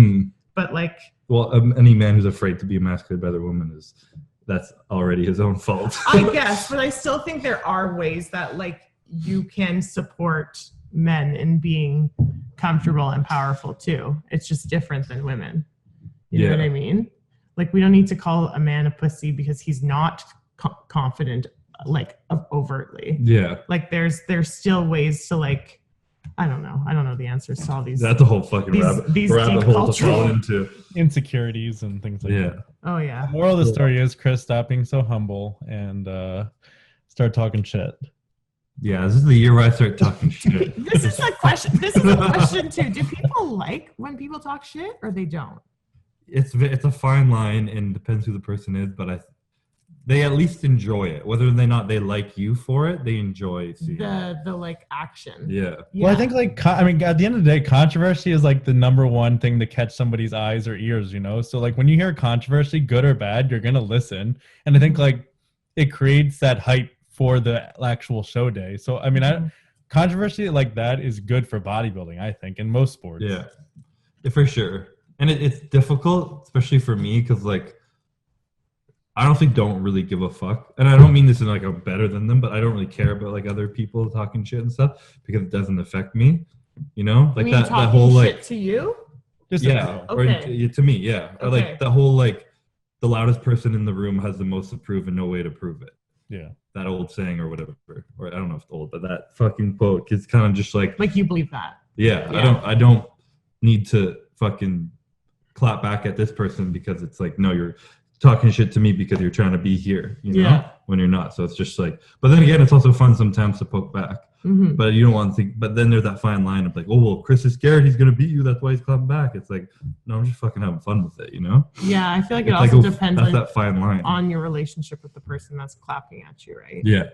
but like, well, any man who's afraid to be emasculated by their woman that's already his own fault. I guess, but I still think there are ways that like you can support men in being comfortable and powerful too. It's just different than women. You know what I mean? Like, we don't need to call a man a pussy because he's not confident, like, overtly. Yeah. Like, there's still ways to, like, I don't know the answers to all these. That's a whole fucking these rabbit deep hole to fall cultural into. Insecurities and things like that. Oh yeah. The moral of the story is, Chris, stop being so humble and start talking shit. Yeah, this is the year where I start talking shit. This is a question too. Do people like when people talk shit, or they don't? It's a fine line, and depends who the person is, but they at least enjoy it. Whether they like you for it, they enjoy seeing the like action. Yeah. Well, I think like, I mean, at the end of the day, controversy is like the number one thing to catch somebody's eyes or ears, you know? So like, when you hear controversy, good or bad, you're going to listen. And I think like it creates that hype for the actual show day. So, I mean, controversy like that is good for bodybuilding, I think, in most sports. Yeah, for sure. And it's difficult, especially for me, because like, I don't really give a fuck. And I don't mean this in like I'm better than them, but I don't really care about like other people talking shit and stuff because it doesn't affect me, you know? Like that whole like, shit to you? Just Okay. Or to me, yeah. Or like the whole like the loudest person in the room has the most to prove and no way to prove it. Yeah. That old saying or whatever. Or I don't know if it's old, but that fucking quote, it's kind of just like you believe that. Yeah. I don't need to fucking clap back at this person because it's like, no, you're talking shit to me because you're trying to be here, you know, when you're not. So it's just like, but then again, it's also fun sometimes to poke back, but you don't want to think, but then there's that fine line of like, oh, well, Chris is scared. He's going to beat you. That's why he's clapping back. It's like, no, I'm just fucking having fun with it, you know? Yeah. I feel like it also depends that's that fine line on your relationship with the person that's clapping at you, right? Yeah.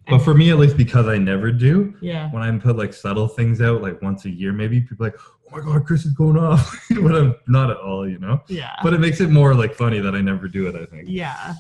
But for me, at least, because I never do, when I put like subtle things out, like once a year, maybe people are like, oh my God, Chris is going off. But I'm not at all, you know? Yeah. But it makes it more like funny that I never do it, I think. Yeah.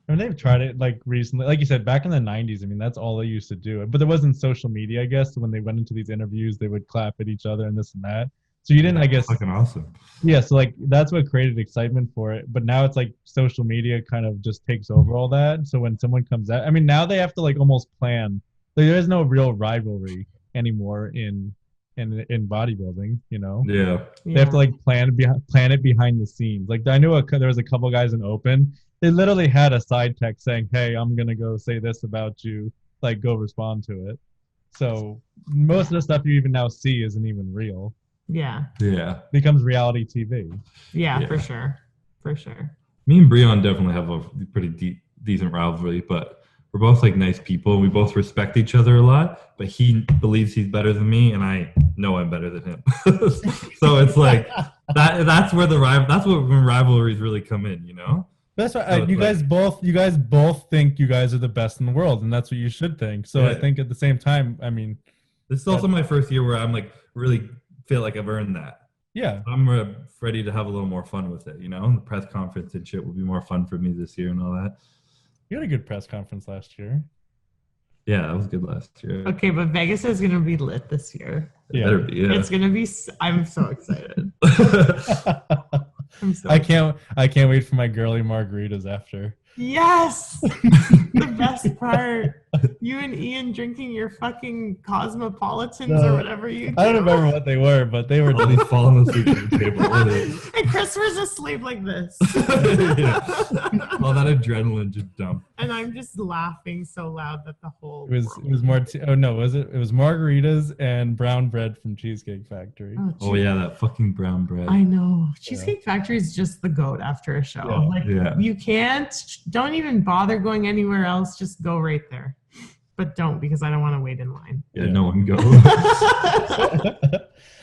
And they've tried it like recently, like you said, back in the 90s. I mean, that's all they used to do. But there wasn't social media, I guess. So when they went into these interviews, they would clap at each other and this and that. So you didn't, I guess. Fucking awesome. Yeah. So like that's what created excitement for it. But now it's like social media kind of just takes over all that. So when someone comes out, I mean, now they have to like almost plan. Like, there is no real rivalry anymore in bodybuilding, you know? Yeah. They have to like plan it behind the scenes. Like I knew there was a couple guys in open. They literally had a side text saying, hey, I'm going to go say this about you. Like, go respond to it. So most of the stuff you even now see isn't even real. Yeah. Yeah. It becomes reality TV. Yeah, Yeah. for sure. For sure. Me and Breon definitely have a pretty decent rivalry, but we're both like nice people and we both respect each other a lot, but he believes he's better than me and I know I'm better than him. So it's like that's where that's when rivalries really come in, you know? That's why So you guys both think you guys are the best in the world, and that's what you should think. So Yeah. I think at the same time, I mean, This is also my first year where I'm like really feel like I've earned that. yeah, I'm ready to have a little more fun with it, you know? The press conference and shit will be more fun for me this year and all that. you had a good press conference last year. Yeah, that was good last year. Okay, but Vegas is going to be lit this year. It better be, yeah. It's going to be, I'm so excited. I'm so I can't wait for my girly margaritas after. Yes! The best part. You and Ian drinking your fucking cosmopolitans or whatever you do. I don't remember what they were, but they were All these falling asleep at the table. And Chris was asleep like this. Yeah. All that adrenaline just dumped. And I'm just laughing so loud that the whole It was more. It was margaritas and brown bread from Cheesecake Factory. Oh yeah, that fucking brown bread. I know. Cheesecake Factory is just the goat after a show. Yeah. Like Yeah. you don't even bother going anywhere else. Just go right there. But don't, because I don't want to wait in line. Yeah, no one goes.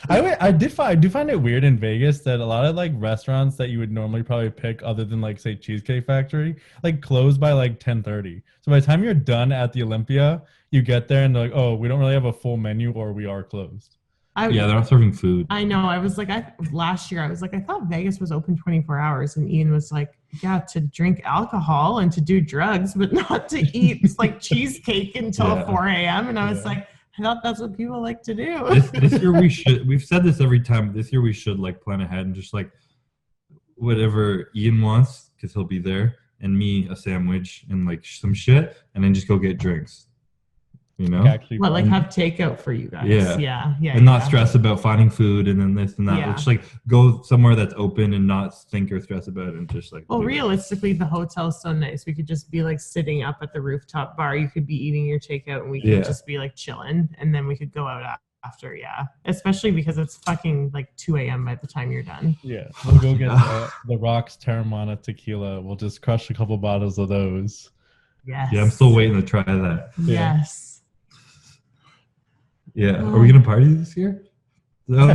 I do find it weird in Vegas that a lot of like restaurants that you would normally probably pick, other than like say Cheesecake Factory, like close by like 10:30. So by the time you're done at the Olympia, you get there and they're like, oh, we don't really have a full menu, or we are closed. Yeah, they're not serving food. I know. I was like, last year, I was like, I thought Vegas was open 24 hours. And Ian was like, yeah, to drink alcohol and to do drugs, but not to eat like cheesecake until 4 a.m. And I was like, I thought that's what people like to do. This year we've said this every time. This year we should like plan ahead and just like whatever Ian wants, because he'll be there, and me a sandwich and like some shit, and then just go get drinks. You know? Actually, What, like have takeout for you guys? Yeah. Yeah. And not stress about finding food and then this and that. Yeah. Just like go somewhere that's open and not think or stress about it and just like. Well, do it. realistically, the hotel's so nice. We could just be like sitting up at the rooftop bar. You could be eating your takeout and we could just be like chilling. And then we could go out after. Yeah. Especially because it's fucking like 2 a.m. by the time you're done. Yeah, we'll go get the Rocks Terramana tequila. We'll just crush a couple bottles of those. Yes. Yeah, I'm still waiting to try that. Yes. Yeah. Are we going to party this year? No.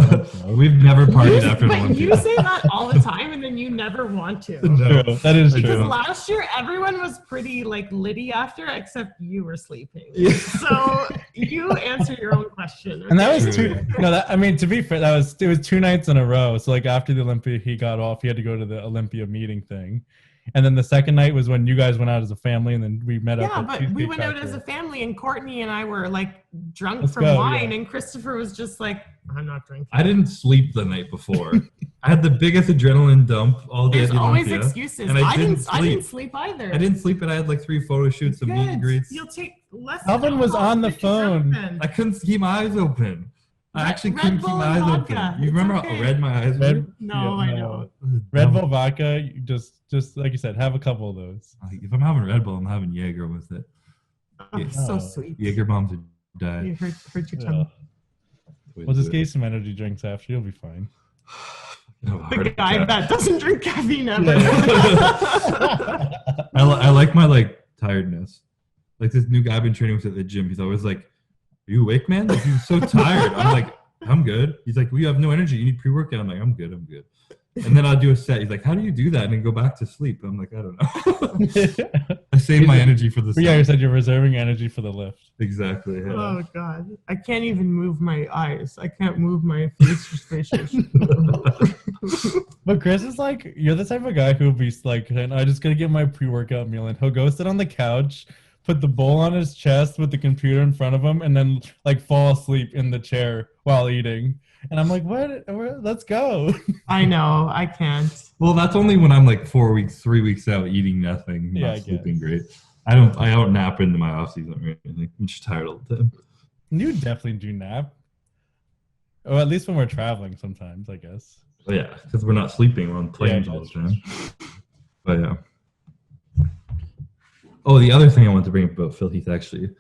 We've never partied after an But Olympia. you say that all the time and then you never want to. No. True. That is Because true. last year everyone was pretty like litty after, except you were sleeping. Yeah. So you answer your own question. And that was True. to be fair, it was 2 nights in a row. So like after the Olympia, he got off. He had to go to the Olympia meeting thing. And then the second night was when you guys went out as a family, and then we met up. Yeah, at but Cheesecake we went out Factory. as a family, and Courtney and I were like drunk Let's from go, wine, yeah. and Christopher was just like, "I'm not drinking." I didn't sleep the night before. I had the biggest adrenaline dump all day There's at the always Olympia. excuses. and I didn't I didn't sleep either. I didn't sleep, and I had like 3 photo shoots, some meet and greets. You'll take less. Alvin was alcohol on the to make yourself phone. thin. I couldn't keep my eyes open. I actually Red couldn't keep Bull my and eyes vodka. open. You It's remember okay. how red my eyes were? Red, No, I know. Red Bull vodka. You just like you said, have a couple of those. Like, if I'm having Red Bull, I'm having Jaeger with it. Oh, Yeah. so Oh. sweet. Jaeger bombs would die. You hurt your Yeah. tongue. We'll just get you some energy drinks after. You'll be fine. The guy that doesn't drink caffeine ever. I like my like tiredness. Like this new guy I've been training with at the gym. He's always like, "Are you awake, man? Like, you're so tired." I'm like, "I'm good." He's like, "We have no energy. You need pre-workout." I'm like, "I'm good. I'm good." And then I'll do a set. He's like, "How do you do that?" And then go back to sleep. I'm like, "I don't know." I save my energy for the set. Yeah, you said you're reserving energy for the lift. Exactly. Yeah. Oh God, I can't even move my eyes. I can't move my facial. But Chris is like, you're the type of guy who will be like, I just gotta get my pre-workout meal, and he'll go sit on the couch, put the bowl on his chest with the computer in front of him, and then like fall asleep in the chair while eating. And I'm like, what? Let's go. I know, I can't. Well, that's only when I'm like 4 weeks, 3 weeks out eating nothing, Yeah, I not guess. sleeping great. I don't nap into my off season or anything. I'm just tired all the time. You definitely do nap. Or at least when we're traveling sometimes, I guess. But yeah, because we're not sleeping. We're on planes Yeah, all the time. But yeah. Oh, the other thing I want to bring up about Phil Heath, actually,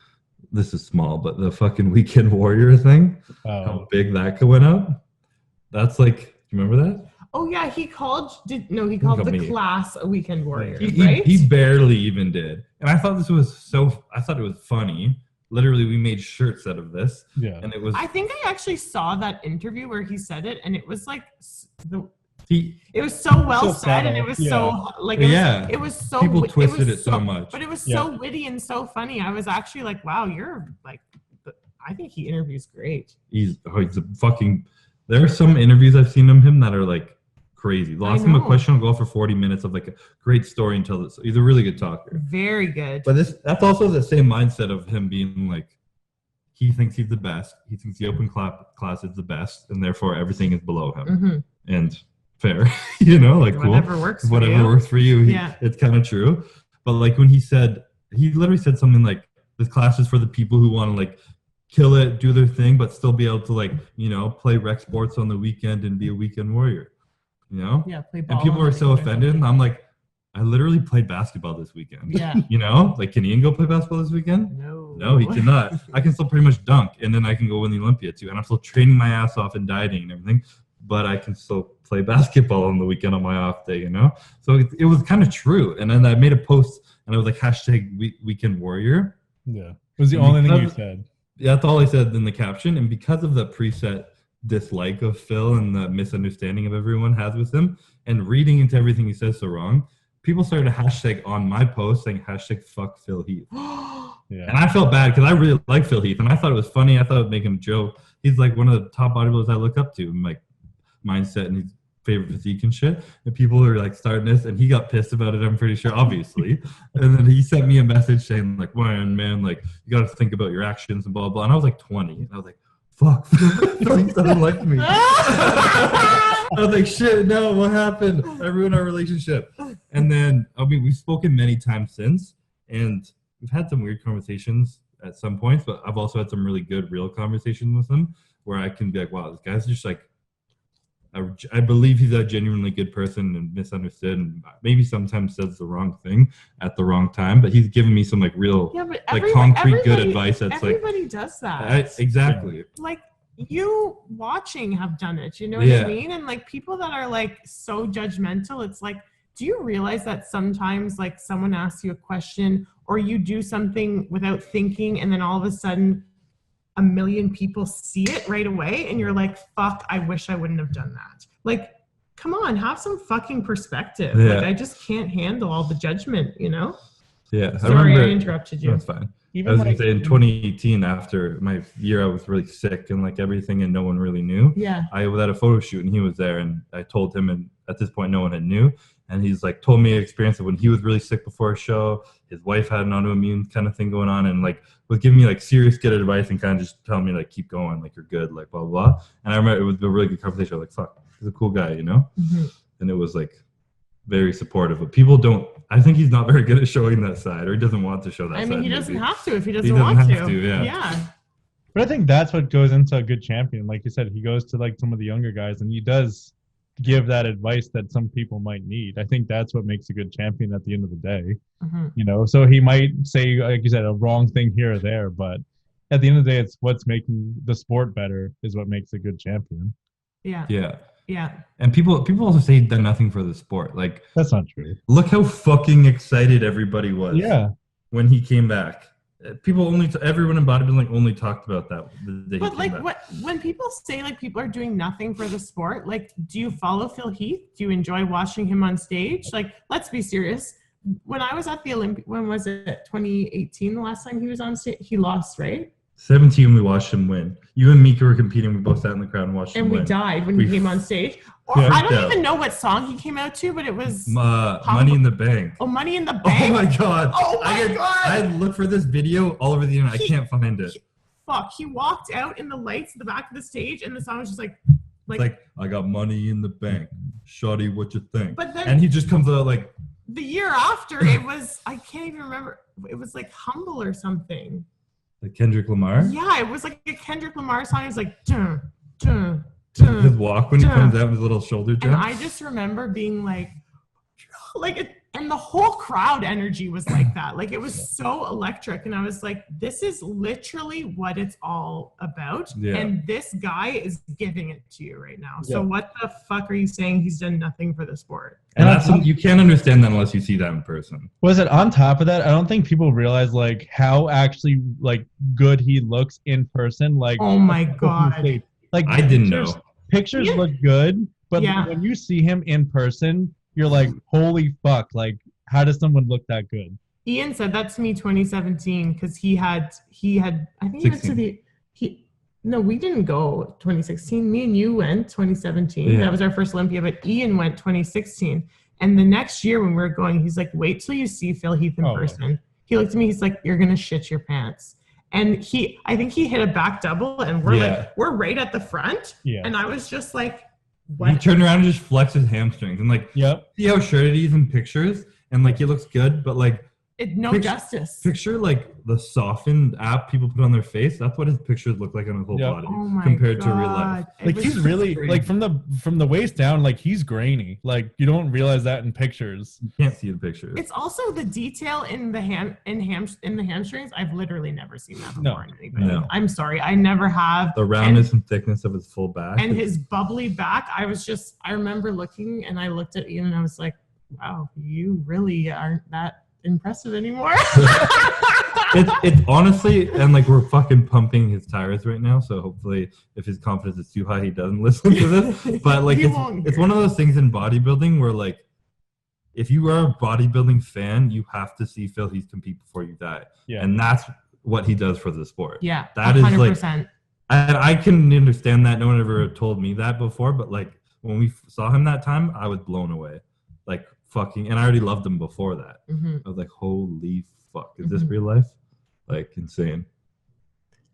this is small, but the fucking Weekend Warrior thing, how big that went up. That's like, you remember that? Oh yeah, he called the class a Weekend Warrior, right? He barely even did. And I thought I thought it was funny. Literally, we made shirts out of this. Yeah. And it was. I think I actually saw that interview where he said it, and it was like it was so well said, and it was so like it was so people twisted it so much, but it was so witty and so funny. I was actually like, wow, you're like, I think he interviews great. He's a fucking. There are some interviews I've seen of him that are like crazy. They'll ask him a question, I'll go for 40 minutes of like a great story and tell this. He's a really good talker. Very good. But that's also the same mindset of him being like, he thinks he's the best. He thinks the open class is the best, and therefore everything is below him. Mm-hmm. And fair, you know, like whatever works for you. It's kind of true. But like when he literally said something like, this class is for the people who want to like kill it, do their thing, but still be able to like, you know, play rec sports on the weekend and be a weekend warrior. You know? Yeah, play ball. And people were so offended. And I'm like, I literally played basketball this weekend. Yeah. You know? Like, can Ian go play basketball this weekend? No, he cannot. I can still pretty much dunk, and then I can go win the Olympia too. And I'm still training my ass off and dieting and everything, but I can still play basketball on the weekend on my off day, you know? So it was kind of true. And then I made a post, and I was like, hashtag Weekend Warrior. Yeah. It was the only thing you said. Yeah, that's all I said in the caption. And because of the preset dislike of Phil and the misunderstanding of everyone has with him, and reading into everything he says so wrong, people started a hashtag on my post saying hashtag fuck Phil Heath. Yeah. And I felt bad because I really like Phil Heath, and I thought it was funny. I thought it would make him joke. He's like one of the top bodybuilders I look up to in like mindset and his favorite physique and shit. And people are like starting this, and he got pissed about it, I'm pretty sure, obviously. And then he sent me a message saying like, man, like you got to think about your actions and blah, blah. And I was like 20, and I was like, fuck, he doesn't like me. I was like, shit, no, what happened? I ruined our relationship. And then, I mean, we've spoken many times since, and we've had some weird conversations at some points, but I've also had some really good, real conversations with him where I can be like, wow, this guy's just like, I believe he's a genuinely good person and misunderstood, and maybe sometimes says the wrong thing at the wrong time, but he's given me some like real, like concrete good advice. That's everybody does that. Exactly. Like you watching have done it, you know what I mean? And like people that are like so judgmental, it's like, do you realize that sometimes like someone asks you a question or you do something without thinking, and then all of a sudden a million people see it right away, and you're like, fuck, I wish I wouldn't have done that. Like, come on, have some fucking perspective. Yeah. Like, I just can't handle all the judgment, you know? Yeah. Sorry, I interrupted you. That's fine. I was going to say in 2018, after my year, I was really sick and like everything, and no one really knew. Yeah. I was at a photo shoot, and he was there, and I told him, and at this point, no one had knew. And he's like told me an experience of when he was really sick before a show. His wife had an autoimmune kind of thing going on, and like was giving me like serious good advice and kind of just telling me like, keep going, like you're good, like blah blah. And I remember it was a really good conversation. I was like, fuck, he's a cool guy, you know. Mm-hmm. And it was like very supportive. But people don't. I think he's not very good at showing that side, or he doesn't want to show that side. I mean, he doesn't have to if he doesn't, he want have to. Yeah. But I think that's what goes into a good champion. Like you said, he goes to like some of the younger guys, and he does give that advice that some people might need. I think that's what makes a good champion at the end of the day. Mm-hmm. You know, so he might say, like you said, a wrong thing here or there, but at the end of the day, it's what's making the sport better is what makes a good champion. Yeah. Yeah. Yeah. And people also say he's done nothing for the sport. Like, that's not true. Look how fucking excited everybody was. Yeah. When he came back. Everyone in bodybuilding only talked about that. But like, when people say like people are doing nothing for the sport, like, do you follow Phil Heath? Do you enjoy watching him on stage? Like, let's be serious. When I was at the Olympia, when was it? 2018, the last time he was on stage, he lost, right? 17, we watched him win. You and Mika were competing. We both sat in the crowd and watched him win. And we died when he came on stage. I don't even know what song he came out to, but it was Money in the Bank. Oh, Money in the Bank. Oh my god. God. I looked for this video all over the internet. I can't find it. He walked out in the lights at the back of the stage, and the song was just like I got money in the bank. Shawty, what you think? But then, and he just comes out like the year after, it was, I can't even remember. It was like Humble or something. Like Kendrick Lamar? Yeah, it was like a Kendrick Lamar song. It was like dun, dun, his walk when he comes out with his little shoulder jump. And I just remember being like And the whole crowd energy was like that. Like, it was so electric. And I was like, this is literally what it's all about. Yeah. And this guy is giving it to you right now. So Yeah. what the fuck are you saying? He's done nothing for the sport. And that's something you can't understand that unless you see that in person. Was it on top of that? I don't think people realize like how actually like good he looks in person. Like, Oh my God. Like I didn't know. Pictures Yeah. look good, but Yeah. when you see him in person, you're like, holy fuck! Like, how does someone look that good? Ian said that to me 2017 because he had I think he went to 16. no, we didn't go 2016. Me and you went 2017. Yeah. That was our first Olympia, but Ian went 2016. And the next year when we were going, he's like, wait till you see Phil Heath in person. He looked at me, he's like, you're gonna shit your pants. And I think he hit a back double and we're right at the front. Yeah. And I was just like, He what? turned around and just flexed his hamstrings and like, Yep. see how shredded he is in pictures, and like he looks good, but like No justice. picture like the softened app people put on their face. That's what his pictures look like on his whole Yep. body Oh my compared to real God. life. It Like was he's really crazy. like from the waist down, like he's grainy. Like you don't realize that in pictures. You can't see the pictures. It's also the detail in the hamstrings. I've literally never seen that before No. in anybody. No. I'm sorry, I never have. The roundness and thickness of his full back. And his bubbly back. I remember looking and I looked at Ian and I was like, wow, you really aren't that impressive anymore. it's honestly, and like we're fucking pumping his tires right now, so hopefully if his confidence is too high he doesn't listen to this, but like He won't it's hear one of those things in bodybuilding where like if you are a bodybuilding fan, you have to see Phil Heath compete before you die. Yeah. And that's what he does for the sport. Yeah, That is 100%. like, and I can understand that. No one ever told me that before, but like when we saw him that time, I was blown away. Like fucking, and I already loved him before that. Mhm. I was like, holy fuck, is this Mhm. real life? Like insane.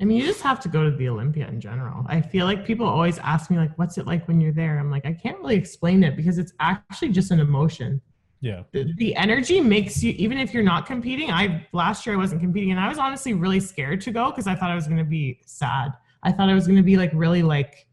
I mean, you just have to go to the Olympia in general. I feel like people always ask me like, what's it like when you're there? I'm like, I can't really explain it because it's actually just an emotion. Yeah. The energy makes you, even if you're not competing. Last year I wasn't competing and I was honestly really scared to go because I thought I was going to be sad. I thought I was going to be like really like,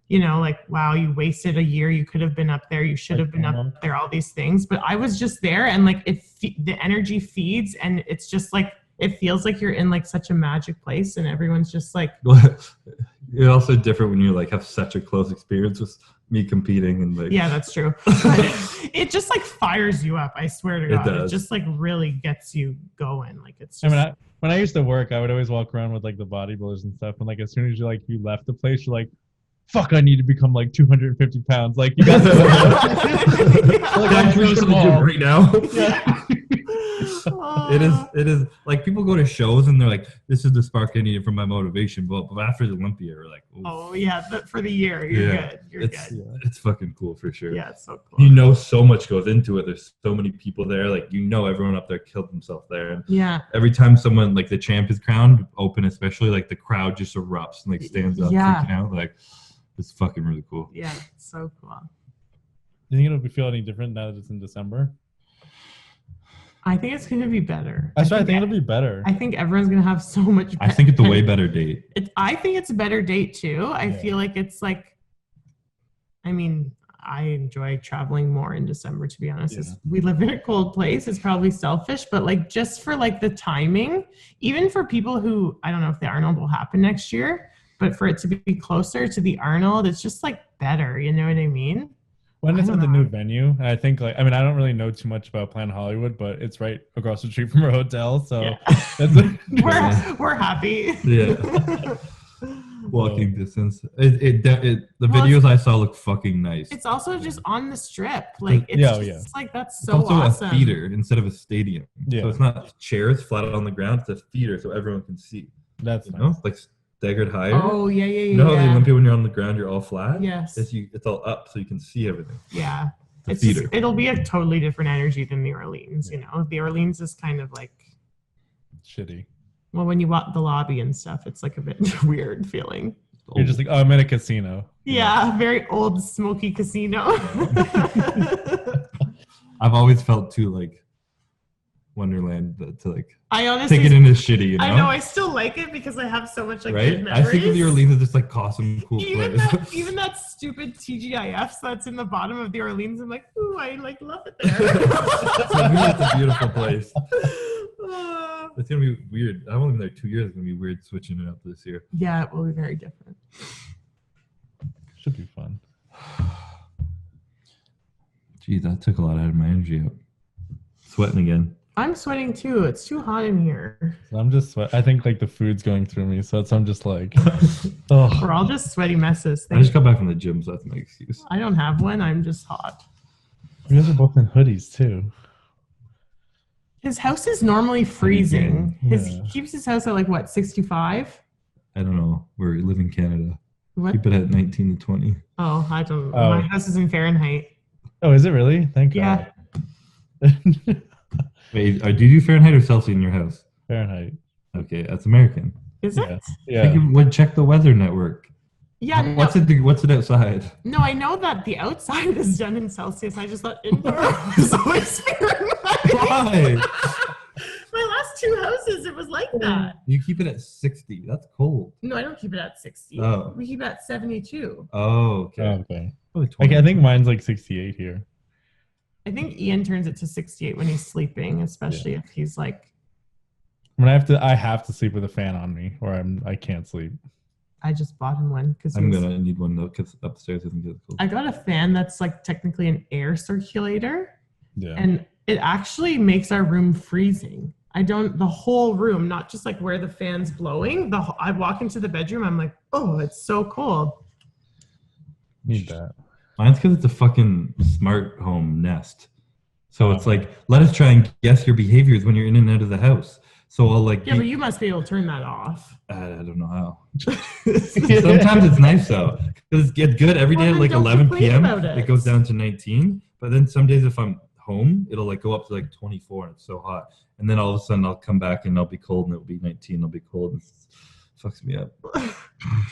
you know, like, wow, you wasted a year. You could have been up there. You should have been up there, all these things. But I was just there and like the energy feeds and it's just like, it feels like you're in like such a magic place and everyone's just like, It's also different when you like have such a close experience with me competing and like yeah, that's true. But it just like fires you up. I swear to God, does. it just like really gets you going. Like it's I just, mean, when I used to work, I would always walk around with like the bodybuilders and stuff, and like as soon as you left the place, you're like, "Fuck, I need to become like 250 pounds." Like you got like I'm pretty to the small. gym right now. Yeah. It is like people go to shows and they're like, this is the spark I needed for my motivation. But after the Olympia, we're like, oh yeah, but for the year, you're Yeah. good. You're it's good. it's fucking cool for sure. Yeah, it's so cool. You know, so much goes into it. There's so many people there. Like, you know, everyone up there killed themselves there. And Yeah. every time someone like the champ is crowned, open especially, like the crowd just erupts and like stands up, Yeah. freaking out. Like, it's fucking really cool. Yeah, it's so cool. Do you think it'll feel any different now that it's in December? I think it's gonna be better. I think it'll be better. I think everyone's gonna have so much. I think it's a way better date. I think it's a better date too. I Yeah. feel like it's like, I mean, I enjoy traveling more in December, to be honest. Yeah. We live in a cold place. It's probably selfish, but like just for like the timing, even for people who, I don't know if the Arnold will happen next year, but for it to be closer to the Arnold, it's just like better. You know what I mean? When it's I at the don't new know. venue, I think I don't really know too much about Planet Hollywood, but it's right across the street from our hotel, so Yeah. that's we're happy. Yeah. Walking distance. The videos I saw look fucking nice. It's also just on the strip. Like it's Yeah, just yeah. like that's It's so also awesome. a theater instead of a stadium. Yeah. So it's not chairs flat out on the ground. It's a theater so everyone can see. That's You know, like staggered higher. Oh yeah, yeah, yeah. You know how the yeah. Olympia, when you're on the ground, you're all flat? Yes. It's all up so you can see everything. Yeah. It's a It's theater. just, it'll be a totally different energy than the Orleans, you know. The Orleans is kind of like, shitty. well, when you walk the lobby and stuff, it's like a bit weird feeling. You're just like, oh, I'm in a casino. Yeah, very old smoky casino. I've always felt too like Wonderland to like I honestly take it in as shitty, you know? I know I still like it because I have so much like right? good memories. I think of the Orleans as just like awesome, cool even place. even that stupid TGIFs that's in the bottom of the Orleans, I'm like, ooh, I like love it there. For me, it's a beautiful place. It's gonna be weird. I've only been there 2 years. It's gonna be weird switching it up this year. Yeah, it will be very different. Should be fun. Gee, that took a lot out of my energy out. Sweating again. I'm sweating too. It's too hot in here. So I'm just I think like the food's going through me, so I'm just like, oh. We're all just sweaty messes. I just got back from the gym, so that's my excuse. I don't have one. I'm just hot. You guys are both in hoodies too. His house is normally freezing. Yeah. He keeps his house at like what, 65? I don't know. We live in Canada. What? Keep it at 19 to 20. Oh, I don't know. Oh. My house is in Fahrenheit. Oh, is it really? Thank Yeah. God. Wait, do you do Fahrenheit or Celsius in your house? Fahrenheit. Okay, that's American. Is it? Yeah. Check the weather network. Yeah. No, What's it outside? no, I know that the outside is done in Celsius. I just thought indoor was always Fahrenheit. Why? My last 2 houses, it was like that. You keep it at 60. That's cold. No, I don't keep it at 60. Oh. We keep it at 72. Oh, okay. Oh, okay. Probably 20. Okay, I think mine's like 68 here. I think Ian turns it to 68 when he's sleeping, especially if he's like, I have to sleep with a fan on me, or I can't sleep. I just bought him one because I'm gonna need one though, because upstairs isn't good. Cool. I got a fan that's like technically an air circulator, Yeah. and it actually makes our room freezing. The whole room, not just like where the fan's blowing. I walk into the bedroom, I'm like, oh, it's so cold. Need that. Mine's because it's a fucking smart home Nest. So it's like, let us try and guess your behaviors when you're in and out of the house. So I'll like. Yeah, but you must be able to turn that off. I don't know how. Sometimes it's nice though, because it's good every day Well, at like then don't 11 complain p.m. about it. It goes down to 19. But then some days if I'm home, it'll like go up to like 24 and it's so hot. And then all of a sudden I'll come back and I'll be cold and it'll be 19. It'll be cold and it fucks me up.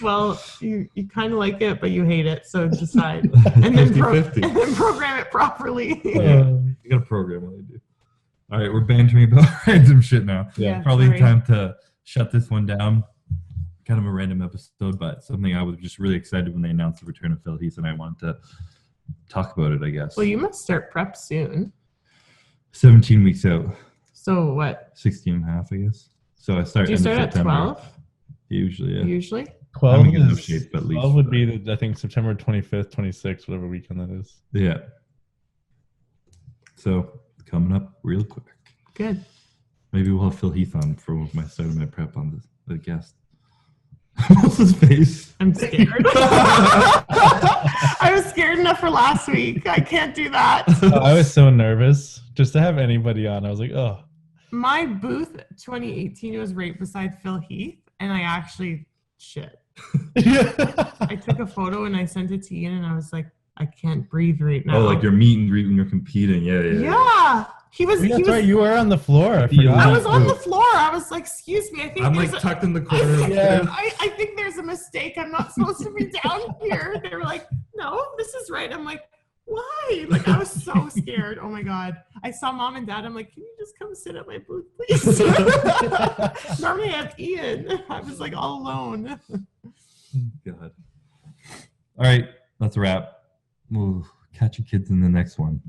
Well, you kind of like it, but you hate it. So decide and then 50-50. and then program it properly. Yeah, you gotta program what I do. All right, we're bantering about random shit now. Yeah, Probably sorry. time to shut this one down. Kind of a random episode, but something I was just really excited when they announced the return of Phil Heath, and I wanted to talk about it, I guess. Well, you must start prep soon. 17 weeks out. So what? 16 and a half, I guess. So I start. Do you end of start at September. 12? Usually, yeah. Usually? 12 I'm in good enough is- shape, at least. 12 would be, I think, September 25th, 26th, whatever weekend that is. Yeah. So coming up real quick. Good. Maybe we'll have Phil Heath on for my start of my prep on the guest. What's his face? I'm scared. I was scared enough for last week. I can't do that. I was so nervous just to have anybody on. I was like, oh. My booth 2018 was right beside Phil Heath, and I actually shit. I took a photo and I sent it to Ian, and I was like, I can't breathe right now. Oh, like your meet and greet when you're competing. Yeah. Yeah. He was. That's he was right. You were on the floor. I Yeah. forgot. I was on the floor. I was like, excuse me. I think I'm there's like a- tucked in the corner. Yeah. I think there's a mistake. I'm not supposed to be down here. They were like, no, this is right. I'm like, why? Like, I was so scared. Oh my God. I saw mom and dad. I'm like, can you just come sit at my booth, please? Normally I have Ian. I was like all alone. God. All right. That's a wrap. We'll catch you kids in the next one.